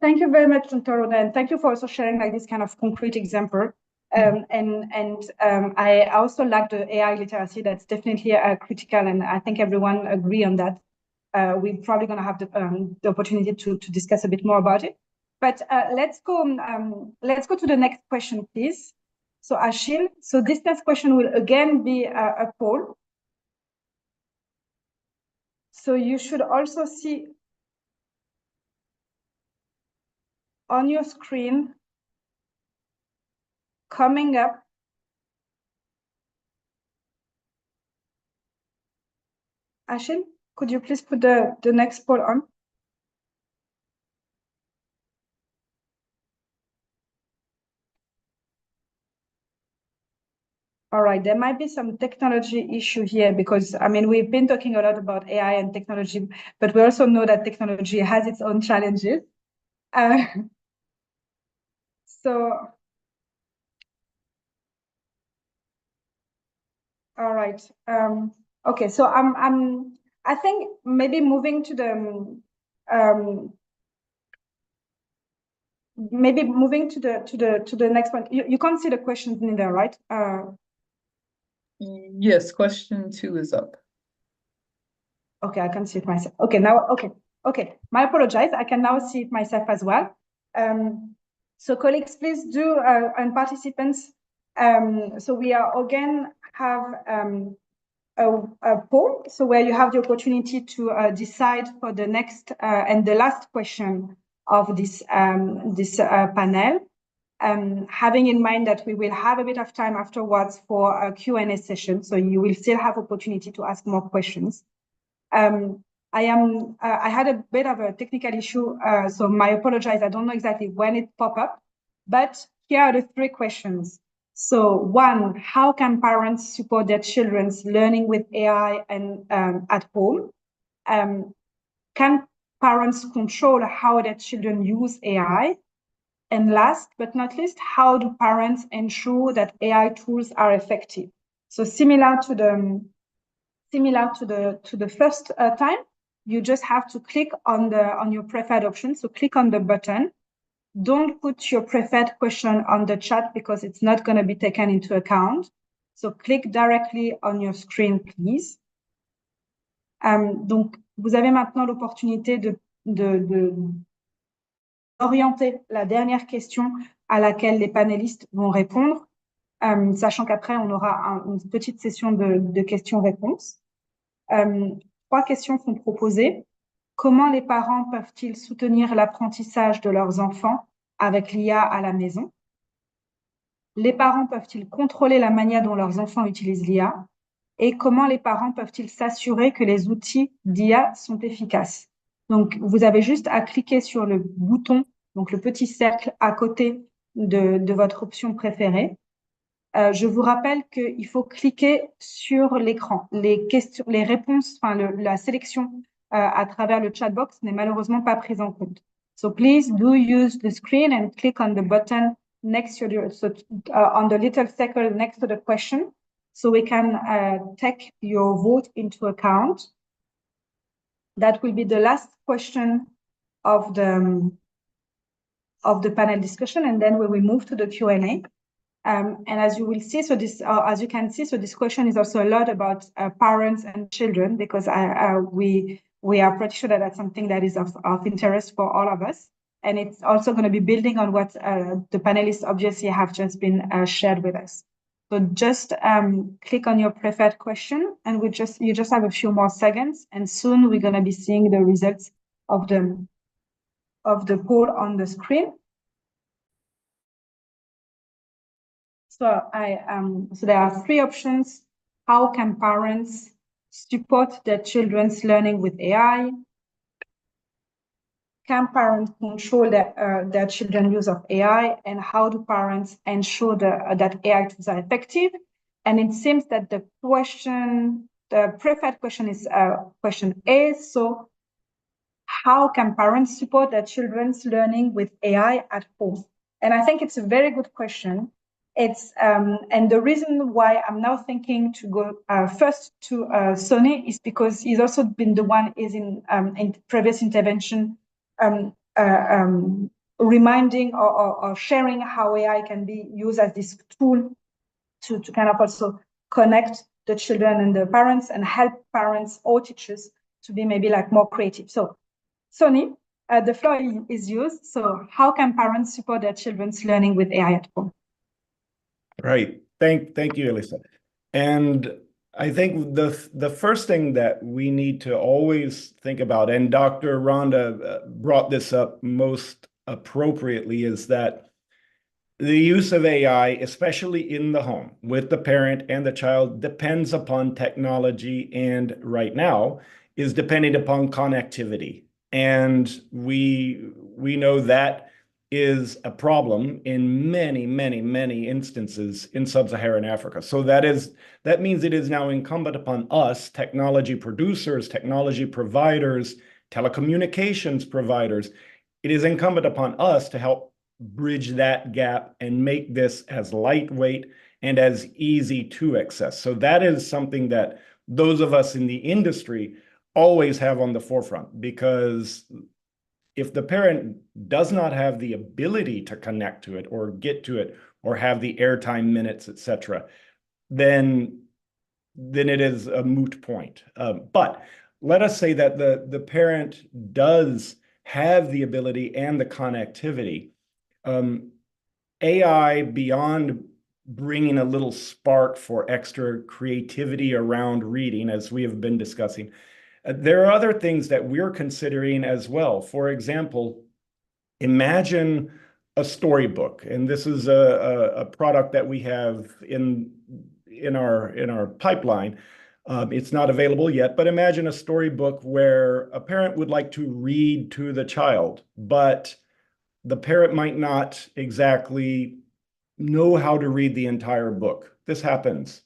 Thank you very much, Dr. Roda, and thank you for also sharing like this kind of concrete example. I also like the AI literacy. That's definitely critical, and I think everyone agree on that. We're probably going to have the opportunity to discuss a bit more about it. But let's go to the next question, please. So Achille, so this next question will again be a poll. So you should also see on your screen coming up Achille, could you please put the next poll on? All right, there might be some technology issue here because, I mean, we've been talking a lot about AI and technology, but we also know that technology has its own challenges. All right. Okay, so I think maybe moving to the next one. You can't see the questions in there, right? Yes, question 2 is up. Okay, I can see it myself. Okay, now, okay. My apologies. I can now see it myself as well. So colleagues, please do, and participants. So we are again have a poll, so where you have the opportunity to decide for the next and the last question of this panel. Having in mind that we will have a bit of time afterwards for a Q&A session, so you will still have opportunity to ask more questions. I had a bit of a technical issue, so my apologies. I don't know exactly when it popped up, but here are the 3 questions. So 1, how can parents support their children's learning with AI and at home? Can parents control how their children use AI? And last but not least, how do parents ensure that AI tools are effective? So similar to the first time, you just have to click on your preferred option. So click on the button. Don't put your preferred question on the chat because it's not going to be taken into account. So click directly on your screen, please. Donc, vous avez maintenant l'opportunité d'orienter la dernière question à laquelle les panélistes vont répondre, sachant qu'après, on aura une petite session de questions-réponses. 3 questions sont proposées. Comment les parents peuvent-ils soutenir l'apprentissage de leurs enfants avec l'IA à la maison? Les parents peuvent-ils contrôler la manière dont leurs enfants utilisent l'IA? Et comment les parents peuvent-ils s'assurer que les outils d'IA sont efficaces? Donc, vous avez juste à cliquer sur le bouton, donc le petit cercle à côté de votre option préférée. Je vous rappelle qu'il faut cliquer sur l'écran. Les questions, les réponses, enfin la sélection à travers le chat box n'est malheureusement pas prise en compte. So please do use the screen and click on the button next to on the little circle next to the question, so we can take your vote into account. That will be the last question of the panel discussion, and then we will move to the Q&A. And as you will see, so this, as you can see, so this question is also a lot about parents and children, because we are pretty sure that that's something that is of interest for all of us. And it's also going to be building on what the panelists obviously have just been shared with us. So just click on your preferred question, and you just have a few more seconds, and soon we're going to be seeing the results of the poll on the screen. So so there are three options. How can parents support their children's learning with AI? Can parents control their children's use of AI? And how do parents ensure that AI tools are effective? And it seems that the preferred question is question A. So how can parents support their children's learning with AI at home? And I think it's a very good question. It's and the reason why I'm now thinking to go first to Sonny is because he's also been the one is in previous intervention reminding or sharing how AI can be used as this tool to kind of also connect the children and the parents and help parents or teachers to be maybe like more creative. So Sonny, the floor is yours. So how can parents support their children's learning with AI at home? Right. Thank you, Elisa. And I think the first thing that we need to always think about, and Dr. Rhonda brought this up most appropriately, is that the use of AI, especially in the home with the parent and the child, depends upon technology, and right now is depending upon connectivity. And we know that is a problem in many instances in sub-Saharan Africa. So that means it is now incumbent upon us, technology producers, technology providers, telecommunications providers. It is incumbent upon us to help bridge that gap and make this as lightweight and as easy to access. So that is something that those of us in the industry always have on the forefront, because if the parent does not have the ability to connect to it or get to it or have the airtime minutes, etc., then it is a moot point. But let us say that the parent does have the ability and the connectivity. AI, beyond bringing a little spark for extra creativity around reading, as we have been discussing, there are other things that we're considering as well. For example, imagine a storybook, and this is a product that we have in our pipeline. It's not available yet, but imagine a storybook where a parent would like to read to the child, but the parent might not exactly know how to read the entire book. This happens.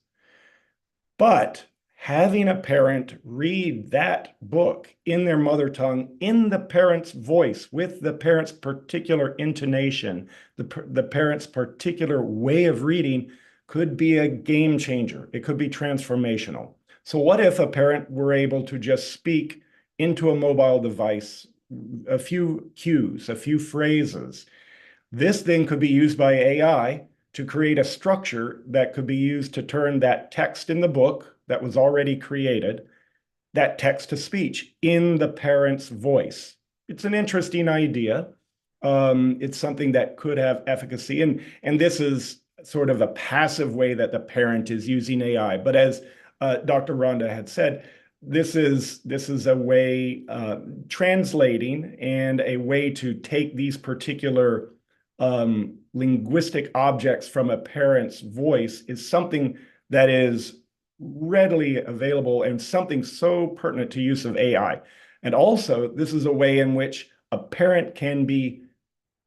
But having a parent read that book in their mother tongue, in the parent's voice, with the parent's particular intonation, the parent's particular way of reading, could be a game changer. It could be transformational. So what if a parent were able to just speak into a mobile device a few cues, a few phrases? This then could be used by AI to create a structure that could be used to turn that text in the book that was already created, that text to speech in the parent's voice. It's an interesting idea. It's something that could have efficacy. And this is sort of a passive way that the parent is using AI. But as Dr. Rhonda had said, this is a way translating and a way to take these particular linguistic objects from a parent's voice is something that is readily available and something so pertinent to use of AI. And also, this is a way in which a parent can be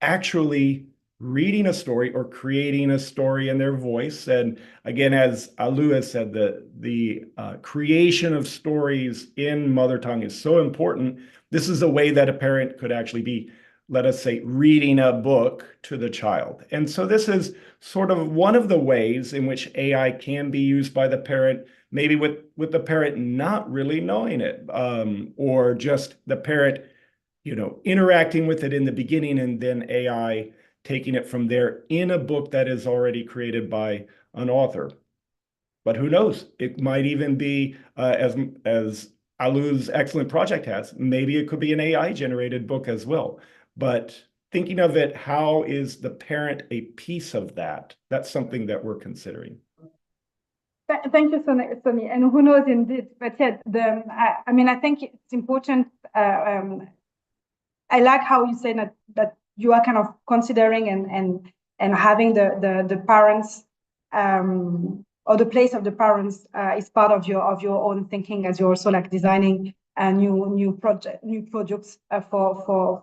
actually reading a story or creating a story in their voice. And again, as Alu has said, the creation of stories in mother tongue is so important. This is a way that a parent could actually be, let us say, reading a book to the child. And so this is sort of one of the ways in which AI can be used by the parent, maybe with the parent not really knowing it, or just the parent, interacting with it in the beginning and then AI taking it from there in a book that is already created by an author. But who knows? It might even be, as Alu's excellent project has, maybe it could be an AI-generated book as well. But thinking of it, how is the parent a piece of that? That's something that we're considering. Thank you, Sonny. And who knows indeed, but yeah, I mean, I think it's important. I like how you say that you are kind of considering and having the parents or the place of the parents is part of your own thinking, as you're also like designing new projects for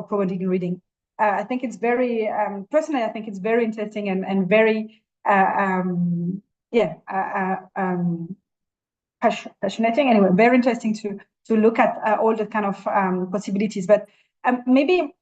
promoting reading. I think it's very personally, I think it's very interesting and very fascinating. Anyway, very interesting to look at all the kind of possibilities. But maybe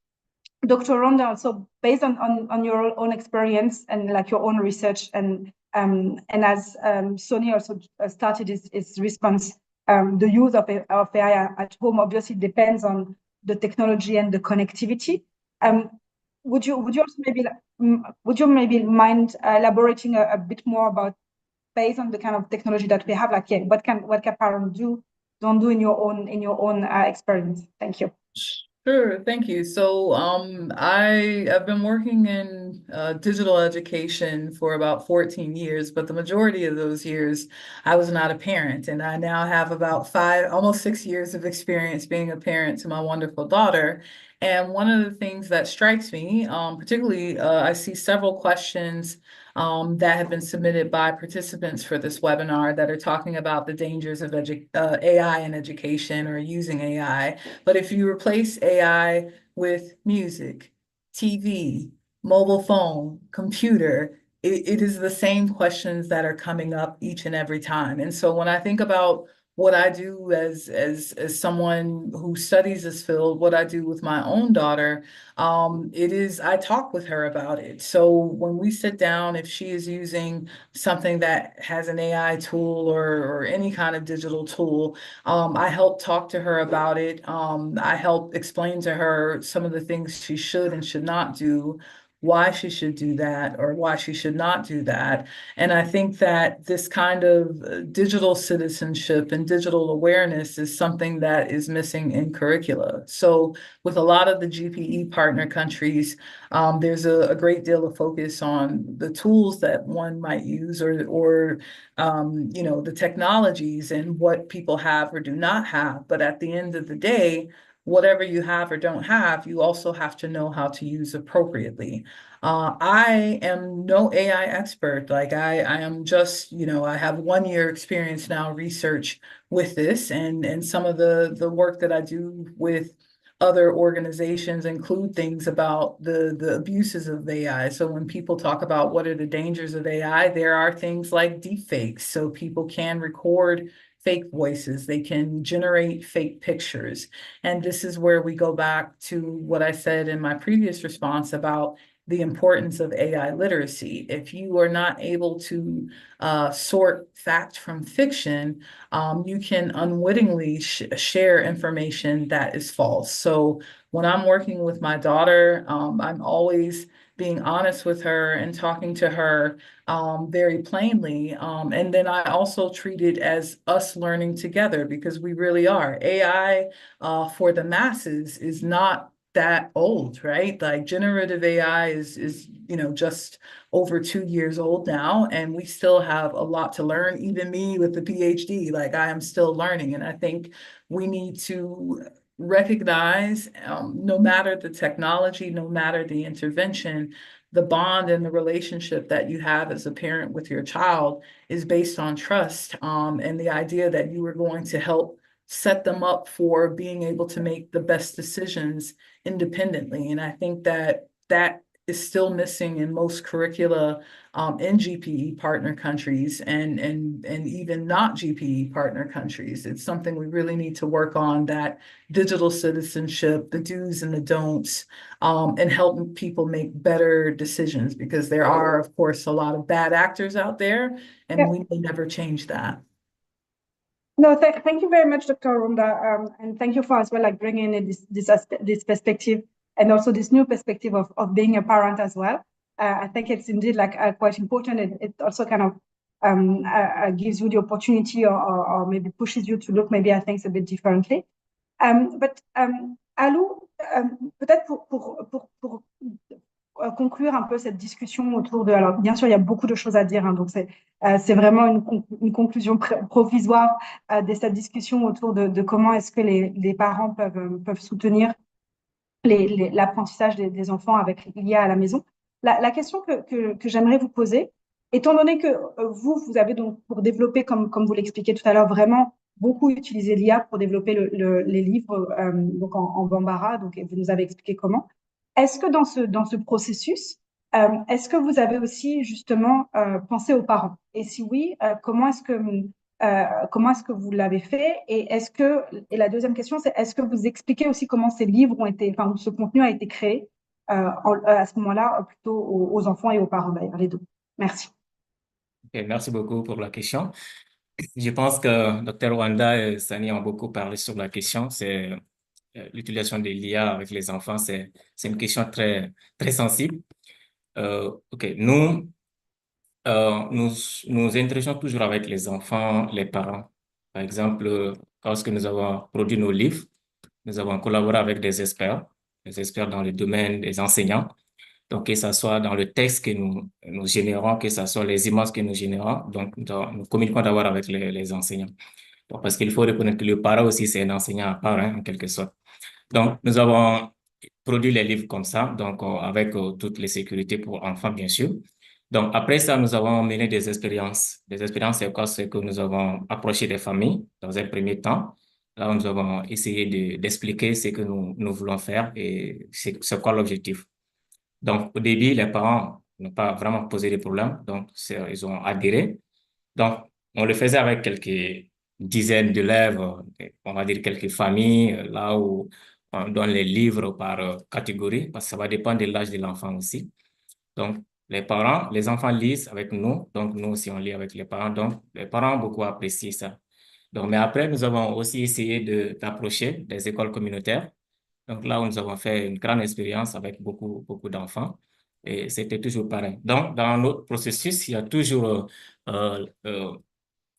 Dr. Rhonda, also based on your own experience and like your own research and as Sonny also started his response, the use of AI at home obviously depends on the technology and the connectivity. Would you also maybe mind elaborating a bit more about, based on the kind of technology that we have, like what can parents don't do in your own experience? Thank you. Sure, thank you. So I've been working in digital education for about 14 years, but the majority of those years I was not a parent, and I now have about almost 6 years of experience being a parent to my wonderful daughter. And one of the things that strikes me, particularly, I see several questions that have been submitted by participants for this webinar that are talking about the dangers of AI in education or using AI. But if you replace AI with music, TV, mobile phone, computer, it is the same questions that are coming up each and every time. And so when I think about what I do as someone who studies this field, what I do with my own daughter, I talk with her about it. So when we sit down, if she is using something that has an AI tool or any kind of digital tool, I help talk to her about it. I help explain to her some of the things she should and should not do, why she should do that or why she should not do that. And I think that this kind of digital citizenship and digital awareness is something that is missing in curricula. So with a lot of the GPE partner countries, there's a great deal of focus on the tools that one might use or the technologies and what people have or do not have. But at the end of the day, whatever you have or don't have, you also have to know how to use appropriately. I am no AI expert. Like I am just, I have 1 year experience now research with this, and some of the work that I do with other organizations include things about the abuses of AI. So when people talk about what are the dangers of AI, there are things like deepfakes. So people can record fake voices, they can generate fake pictures. And this is where we go back to what I said in my previous response about the importance of AI literacy. If you are not able to sort fact from fiction, you can unwittingly share information that is false. So when I'm working with my daughter, I'm always being honest with her and talking to her very plainly. And then I also treat it as us learning together, because we really are. AI for the masses is not that old, right? Like generative AI is just over 2 years old now, and we still have a lot to learn. Even me with the PhD, like I am still learning. And I think we need to recognize, no matter the technology, no matter the intervention, the bond and the relationship that you have as a parent with your child is based on trust, and the idea that you are going to help set them up for being able to make the best decisions independently. And I think that is still missing in most curricula in GPE partner countries and even not GPE partner countries. It's something we really need to work on, that digital citizenship, the do's and the don'ts, and help people make better decisions, because there are, of course, a lot of bad actors out there, and we may never change that. No, thank you very much, Dr. Rhonda, and thank you for as well bringing in this perspective. and also this new perspective of being a parent as well. I think it's indeed like quite important. It also kind of gives you the opportunity or maybe pushes you to look maybe at things a bit differently. But Alou, peut-être pour conclure un peu cette discussion autour de... Alors, bien sûr, il y a beaucoup de choses à dire, hein, donc c'est vraiment une conclusion provisoire de cette discussion autour de comment est-ce que les parents peuvent soutenir l'apprentissage des enfants avec l'IA à la maison. La question que j'aimerais vous poser, étant donné que vous avez donc, pour développer, comme vous l'expliquez tout à l'heure, vraiment beaucoup utilisé l'IA pour développer les livres donc en Bambara, donc vous nous avez expliqué comment. Est-ce que dans ce processus, est-ce que vous avez aussi justement pensé aux parents? Et si oui, comment est-ce que vous l'avez fait? Et la deuxième question, c'est est-ce que vous expliquez aussi comment ces livres ont été, enfin, ce contenu a été créé à ce moment-là, plutôt aux enfants et aux parents d'ailleurs, les deux. Merci. Ok, merci beaucoup pour la question. Je pense que Dr. Wanda et Sani ont beaucoup parlé sur la question. C'est l'utilisation de l'IA avec les enfants, c'est une question très, très sensible. Ok, nous interagissons toujours avec les enfants, les parents. Par exemple, lorsque nous avons produit nos livres, nous avons collaboré avec des experts dans le domaine des enseignants. Donc, que ce soit dans le texte que nous générons, que ce soit les images que nous générons, donc nous communiquons d'abord avec les enseignants. Donc, parce qu'il faut reconnaître que le parent aussi, c'est un enseignant à part, hein, en quelque sorte. Donc, nous avons produit les livres comme ça, donc avec toutes les sécurités pour enfants, bien sûr. Donc, après ça, nous avons mené des expériences. Des expériences, c'est quoi? C'est que nous avons approché des familles dans un premier temps. Là, nous avons essayé d'expliquer ce que nous voulons faire et c'est quoi l'objectif. Donc, au début, les parents n'ont pas vraiment posé de problème, donc ils ont adhéré. Donc, on le faisait avec quelques dizaines d'élèves, on va dire quelques familles, là où on donne les livres par catégorie, parce que ça va dépendre de l'âge de l'enfant aussi. Donc, les enfants lisent avec nous, donc nous aussi on lit avec les parents, donc les parents ont beaucoup apprécié ça. Donc, mais après, nous avons aussi essayé d'approcher des écoles communautaires. Donc là où nous avons fait une grande expérience avec beaucoup d'enfants et c'était toujours pareil. Donc, dans notre processus, il y a toujours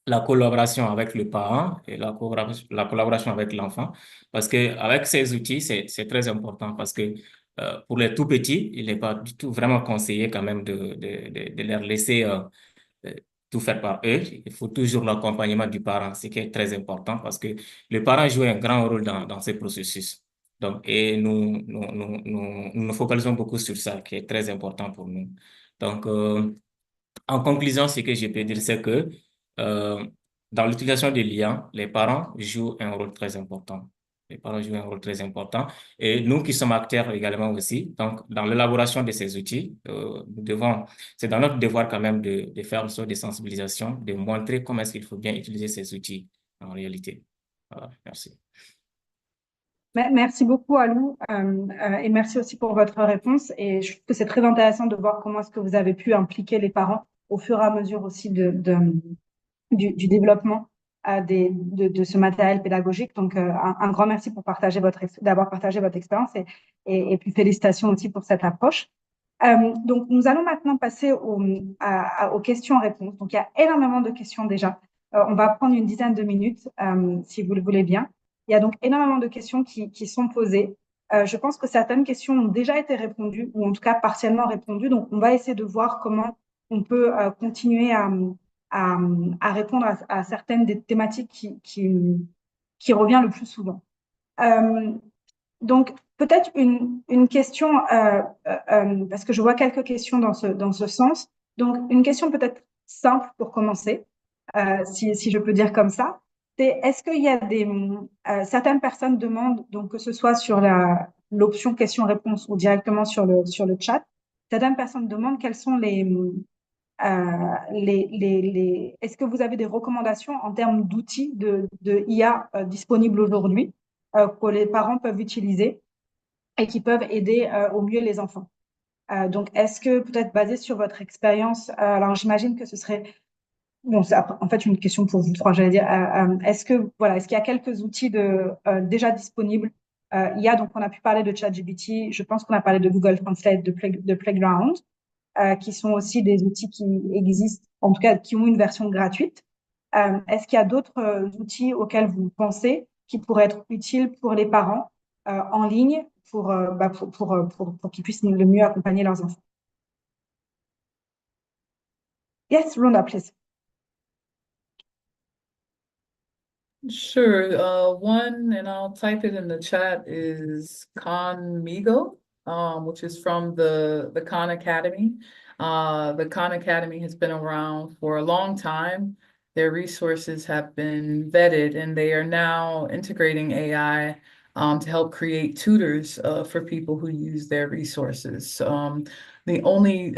la collaboration avec le parent et la collaboration avec l'enfant parce que avec ces outils, c'est très important parce que pour les tout petits, il n'est pas du tout vraiment conseillé quand même de leur laisser euh, tout faire par eux. Il faut toujours l'accompagnement du parent, ce qui est très important parce que le parent joue un grand rôle dans ce processus. Donc, et nous focalisons beaucoup sur ça, qui est très important pour nous. Donc, en conclusion, ce que je peux dire, c'est que euh, dans l'utilisation de l'IA, les parents jouent un rôle très important. Les parents jouent un rôle très important. Et nous qui sommes acteurs également aussi, donc dans l'élaboration de ces outils, c'est dans notre devoir quand même de faire une sorte de sensibilisation, de montrer comment est-ce qu'il faut bien utiliser ces outils en réalité. Voilà, merci. Merci beaucoup, Alou, et merci aussi pour votre réponse. Et je trouve que c'est très intéressant de voir comment est-ce que vous avez pu impliquer les parents au fur et à mesure aussi du développement de ce matériel pédagogique. Donc, un grand merci pour d'avoir partagé votre expérience et puis félicitations aussi pour cette approche. Donc, nous allons maintenant passer aux questions-réponses. Donc, il y a énormément de questions déjà. On va prendre une dizaine de minutes, si vous le voulez bien. Il y a donc énormément de questions qui sont posées. Je pense que certaines questions ont déjà été répondues, ou en tout cas partiellement répondues. Donc, on va essayer de voir comment on peut continuer à répondre à certaines des thématiques qui revient le plus souvent. Donc, peut-être une question, parce que je vois quelques questions dans ce sens. Donc, une question peut-être simple pour commencer, si je peux dire comme ça. C'est est-ce qu'il y a certaines personnes demandent, donc que ce soit sur l'option question-réponse ou directement sur le chat, certaines personnes demandent quelles sont est-ce que vous avez des recommandations en termes d'outils de IA disponibles aujourd'hui que les parents peuvent utiliser et qui peuvent aider au mieux les enfants? Donc, est-ce que peut-être basé sur votre expérience, alors j'imagine que ce serait, bon, c'est en fait une question pour vous trois, j'allais dire, est-ce qu'il y a quelques outils déjà disponibles IA. Donc, on a pu parler de ChatGPT. Je pense qu'on a parlé de Google Translate, de Playground, qui sont aussi des outils qui existent, en tout cas, qui ont une version gratuite. Est-ce qu'il y a d'autres outils auxquels vous pensez qui pourraient être utiles pour les parents en ligne pour qu'ils puissent le mieux accompagner leurs enfants? Yes, Rhonda, please. Sure. One, and I'll type it in the chat, is Khanmigo, which is from the Khan Academy. The Khan Academy has been around for a long time. Their resources have been vetted, and they are now integrating AI to help create tutors for people who use their resources. The only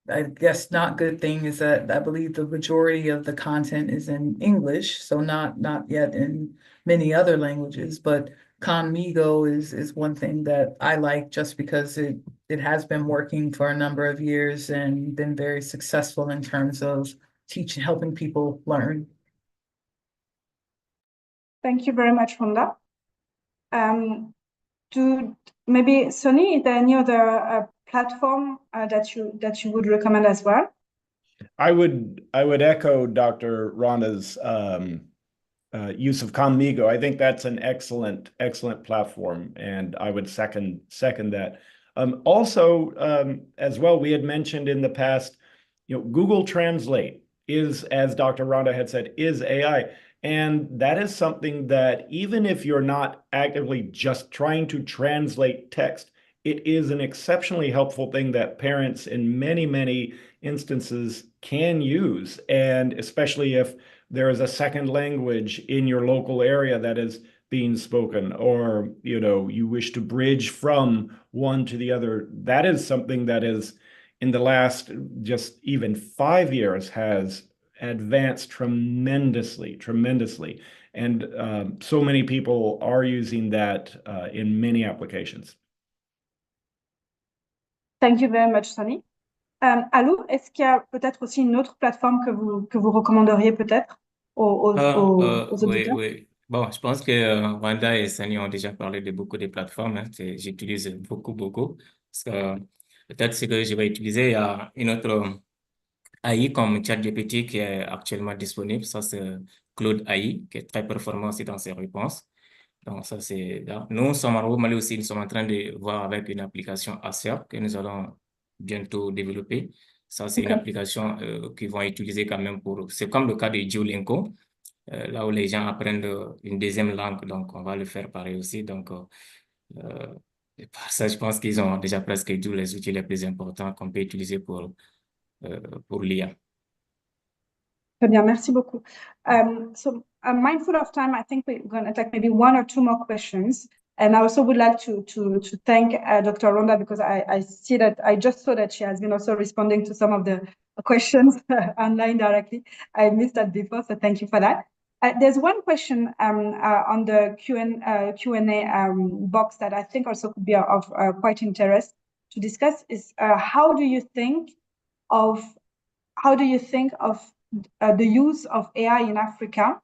I guess not good thing is that I believe the majority of the content is in English, so not yet in many other languages, but Khanmigo is one thing that I like just because it has been working for a number of years and been very successful in terms of helping people learn. Thank you very much, Rhonda. Maybe Sonny, is there any other platform that you would recommend as well? I would echo Dr. Rhonda's use of Khanmigo. I think that's an excellent platform, and I would second that. Also, as well, we had mentioned in the past, Google Translate is, as Dr. Rhonda had said, is AI. And that is something that even if you're not actively just trying to translate text, it is an exceptionally helpful thing that parents in many instances can use. And especially if there is a second language in your local area that is being spoken, or you wish to bridge from one to the other, that is something that is in the last just even 5 years has advanced tremendously. And so many people are using that in many applications. Thank you very much, Sonny. Alou, est-ce qu'il y a peut-être aussi une autre plateforme que vous recommanderiez peut-être aux auditeurs? Oui. Bon, je pense que Wanda et Sani ont déjà parlé de beaucoup de plateformes. J'utilise beaucoup. Parce que peut-être ce que je vais utiliser, il y a une autre AI comme ChatGPT qui est actuellement disponible. Ça, c'est Claude AI, qui est très performant aussi dans ses réponses. Donc, ça, c'est là. Nous sommes au Mali aussi, nous sommes en train de voir avec une application Acer que nous allons bientôt développer. Ça, c'est une application qu'ils vont utiliser quand même c'est comme le cas de Duolingo, là où les gens apprennent une deuxième langue. Donc, on va le faire pareil aussi. Donc, par ça, je pense qu'ils ont déjà presque tous les outils les plus importants qu'on peut utiliser pour l'IA. Très bien, merci beaucoup. So I'm mindful of time. I think we're going to take maybe one or two more questions. And I also would like to thank Dr. Rhonda, because I just saw that she has been also responding to some of the questions online directly. I missed that before, so thank you for that. There's one question on the Q&A box that I think also could be of quite interest to discuss is how do you think of the use of AI in Africa,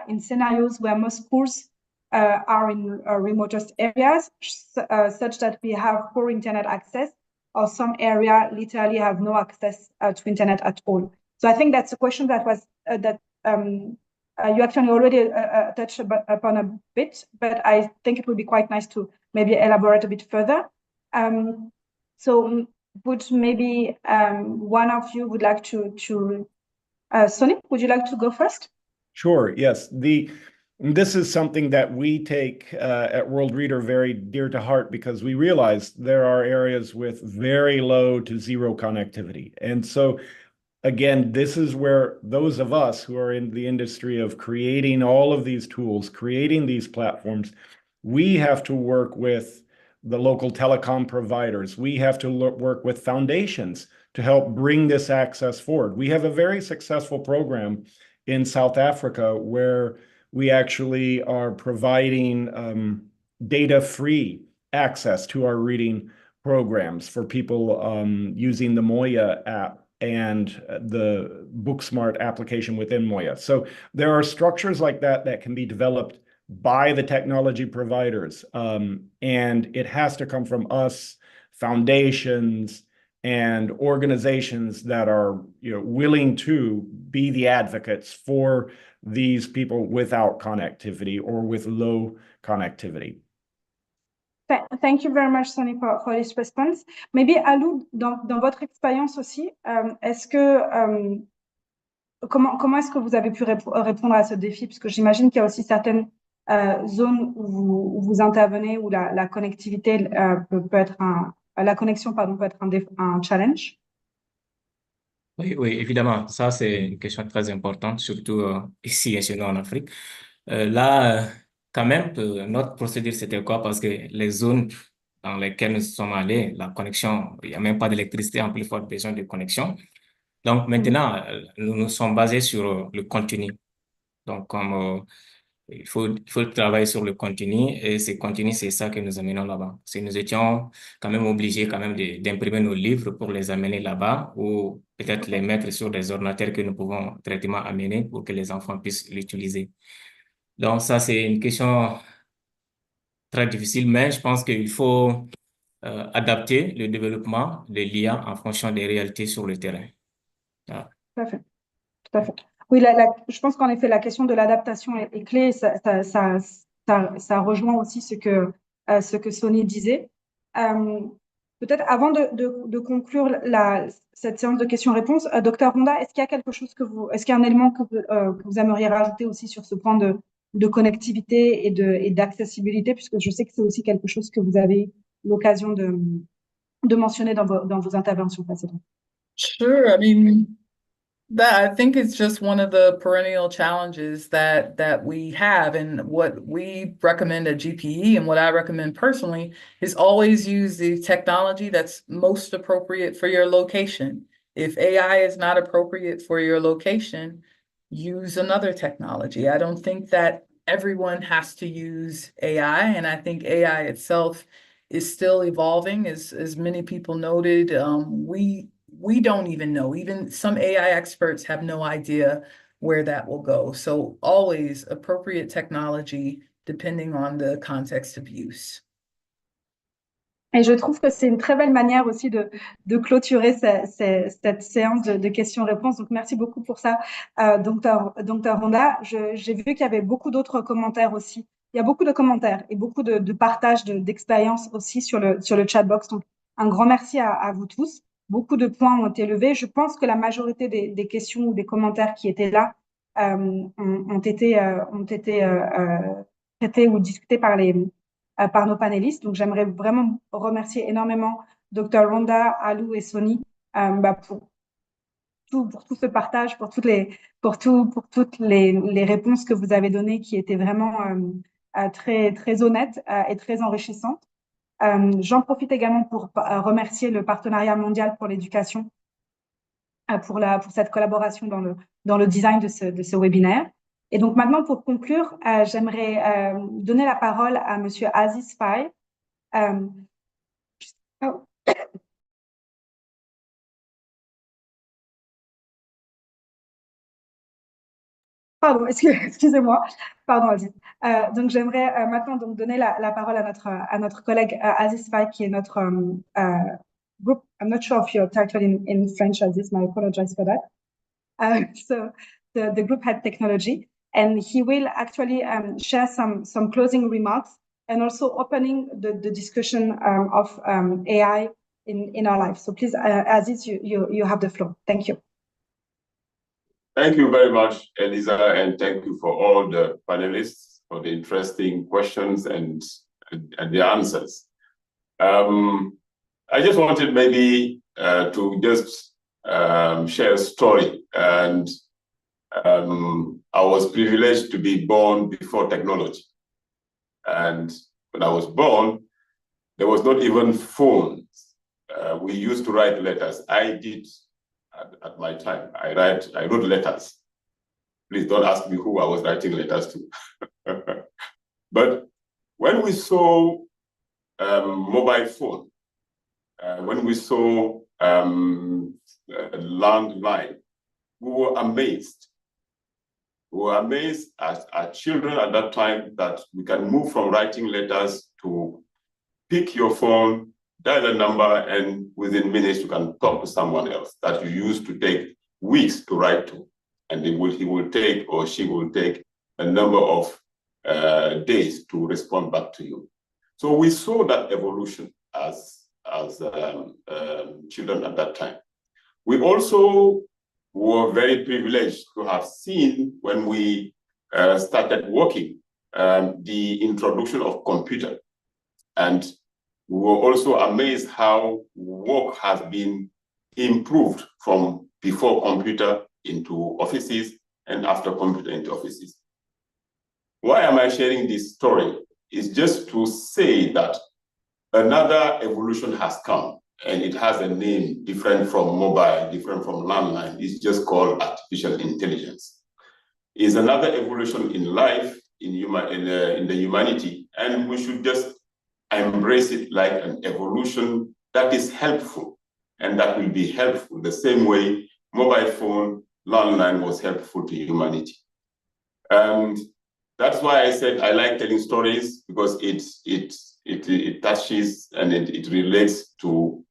in scenarios where most schools are in remotest areas, such that we have poor internet access, or some area literally have no access to internet at all. So I think that's a question that was you actually already touched upon a bit, but I think it would be quite nice to maybe elaborate a bit further. So would maybe one of you would like to Sonny, would you like to go first? Sure, yes. This is something that we take at World Reader very dear to heart, because we realize there are areas with very low to zero connectivity. And so, again, this is where those of us who are in the industry of creating all of these tools, creating these platforms, we have to work with the local telecom providers. We have to work with foundations to help bring this access forward. We have a very successful program in South Africa where we actually are providing data-free access to our reading programs for people using the Moya app and the BookSmart application within Moya. So there are structures like that that can be developed by the technology providers. And it has to come from us, foundations, and organizations that are willing to be the advocates for these people without connectivity or with low connectivity. Thank you very much, Sonny, for this response. Maybe Alou, dans votre expérience aussi, est-ce que comment est-ce que vous avez pu répondre à ce défi? Parce que j'imagine qu'il y a aussi certaines zones où vous intervenez où la connectivité peut être la connexion pardon peut être un challenge. Oui, oui, évidemment, ça c'est une question très importante, surtout ici chez nous en Afrique. Là, quand même, notre procédure c'était quoi? Parce que les zones dans lesquelles nous sommes allés, la connexion, il n'y a même pas d'électricité, en plus fort besoin de connexion. Donc maintenant, nous nous sommes basés sur le contenu. Donc comme il faut travailler sur le contenu et ce contenu, c'est ça que nous amenons là-bas. Si nous étions quand même obligés quand même d'imprimer nos livres pour les amener là-bas ou peut-être les mettre sur des ordinateurs que nous pouvons traitement amener pour que les enfants puissent l'utiliser. Donc ça, c'est une question très difficile, mais je pense qu'il faut adapter le développement de l'IA en fonction des réalités sur le terrain. Voilà. Tout à fait. Tout à fait. Oui, je pense qu'en effet, la question de l'adaptation est clé. Ça rejoint aussi ce que Sonny disait. Peut-être avant de conclure cette séance de questions-réponses, Dr. Ronda, est-ce qu'il y a quelque chose est-ce qu'il y a un élément que vous aimeriez rajouter aussi sur ce point de connectivité et d'accessibilité, puisque je sais que c'est aussi quelque chose que vous avez l'occasion de mentionner dans vos interventions précédentes. Sure. I mean, I think it's just one of the perennial challenges that we have, and what we recommend at GPE and what I recommend personally is always use the technology that's most appropriate for your location. If AI is not appropriate for your location, use another technology. I don't think that everyone has to use AI, and I think AI itself is still evolving, as many people noted. We don't even know. Even some AI experts have no idea where that will go. So always appropriate technology depending on the context of use. Et je trouve que c'est une très belle manière aussi de clôturer cette séance de questions-réponses. Donc, merci beaucoup pour ça, Dr. Ronda. J'ai vu qu'il y avait beaucoup d'autres commentaires aussi. Il y a beaucoup de commentaires et beaucoup de partage d'expériences aussi sur le chatbox. Donc, un grand merci à vous tous. Beaucoup de points ont été levés. Je pense que la majorité des questions ou des commentaires qui étaient là ont été traités ou discutés par nos panélistes. Donc, j'aimerais vraiment remercier énormément Dr. Ronda, Alou et Sonny pour tout ce partage, pour toutes les réponses que vous avez données qui étaient vraiment très, très honnêtes et très enrichissantes. J'en profite également pour remercier le Partenariat mondial pour l'éducation pour cette collaboration dans le design de ce webinaire. Et donc maintenant, pour conclure, j'aimerais donner la parole à Monsieur Aziz Faye. Pardon, excusez-moi. Pardon, Aziz. Donc, j'aimerais maintenant donner la parole à notre collègue Aziz Faye, qui est notre group. I'm not sure of your title in French, Aziz. I apologize for that. So, the group head technology. And he will actually share some closing remarks and also opening the discussion of AI in our life. So please, Aziz, you have the floor. Thank you. Thank you very much, Elisa, and thank you for all the panelists for the interesting questions and the answers. I just wanted maybe to just share a story. And I was privileged to be born before technology. And when I was born, there was not even phones. We used to write letters. I did at my time. I wrote letters. Please don't ask me who I was writing letters to. But when we saw mobile phone, when we saw landline, we were amazed. We were amazed as children at that time that we can move from writing letters to pick your phone, dial a number, and within minutes you can talk to someone else that you used to take weeks to write to. And he will take, or she will take, a number of days to respond back to you. So we saw that evolution as children at that time. We also were very privileged to have seen, when we started working, the introduction of computer. And we were also amazed how work has been improved from before computer into offices and after computer into offices. Why am I sharing this story? It's just to say that another evolution has come, and it has a name different from mobile, different from landline. It's just called artificial intelligence. It's another evolution in life, in the humanity, and we should just embrace it like an evolution that is helpful and that will be helpful the same way mobile phone, landline was helpful to humanity. And that's why I said I like telling stories, because it touches and it relates to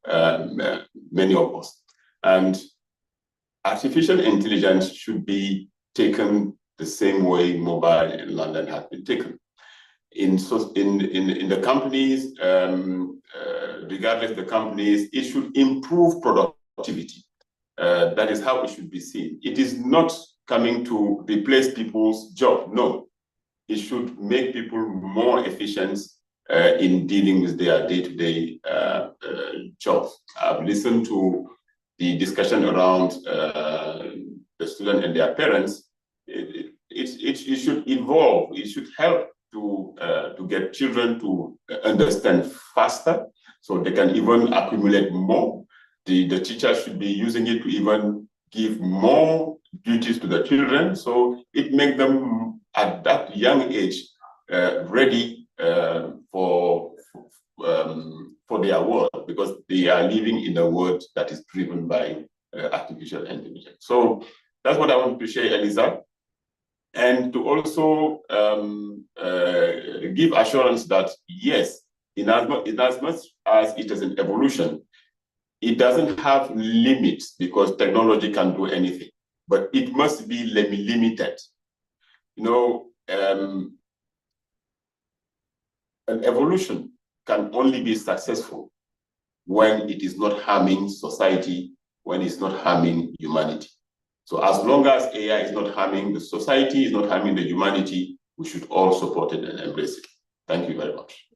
many of us. And artificial intelligence should be taken the same way mobile and landline have been taken. In the companies, regardless of the companies, it should improve productivity. That is how it should be seen. It is not coming to replace people's job. No, it should make people more efficient in dealing with their day-to-day jobs. I've listened to the discussion around the student and their parents. It should evolve. It should help to get children to understand faster, so they can even accumulate more. The teacher should be using it to even give more duties to the children, so it makes them at that young age ready for their world, because they are living in a world that is driven by artificial intelligence. So that's what I want to share, Eliza, and to also give assurance that yes, in as much as it is an evolution, it doesn't have limits, because technology can do anything, but it must be limited. You know, an evolution can only be successful when it is not harming society, when it's not harming humanity. So as long as AI is not harming the society, is not harming the humanity, we should all support it and embrace it. Thank you very much.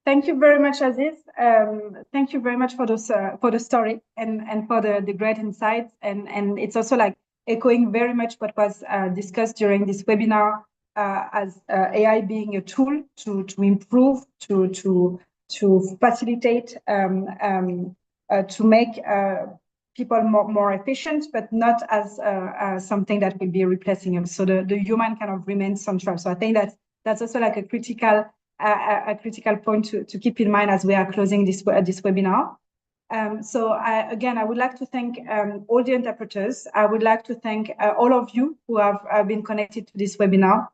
Thank you very much, Aziz. Thank you very much for the story and for the great insights. And it's also like echoing very much what was discussed during this webinar, as AI being a tool to improve, to facilitate, to make people more efficient, but not as something that will be replacing them. So the human kind of remains central. So I think that's also like a critical point to keep in mind as we are closing this webinar. So I would like to thank all the interpreters. I would like to thank all of you who have been connected to this webinar.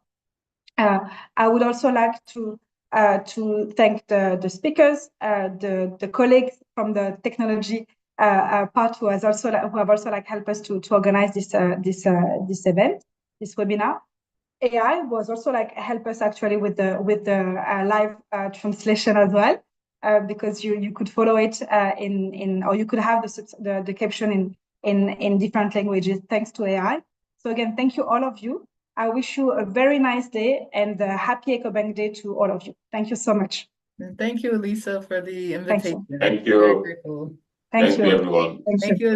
I would also like to thank the speakers, the colleagues from the technology part who have also helped us to organize this event, this webinar. AI was also help us actually with the live translation as well, because you could follow it or you could have the caption in different languages thanks to AI. So again, thank you all of you. I wish you a very nice day and a happy EcoBank Day to all of you. Thank you so much. And thank you, Elisa, for the invitation. Thank you. Thank you, everyone. Thank you.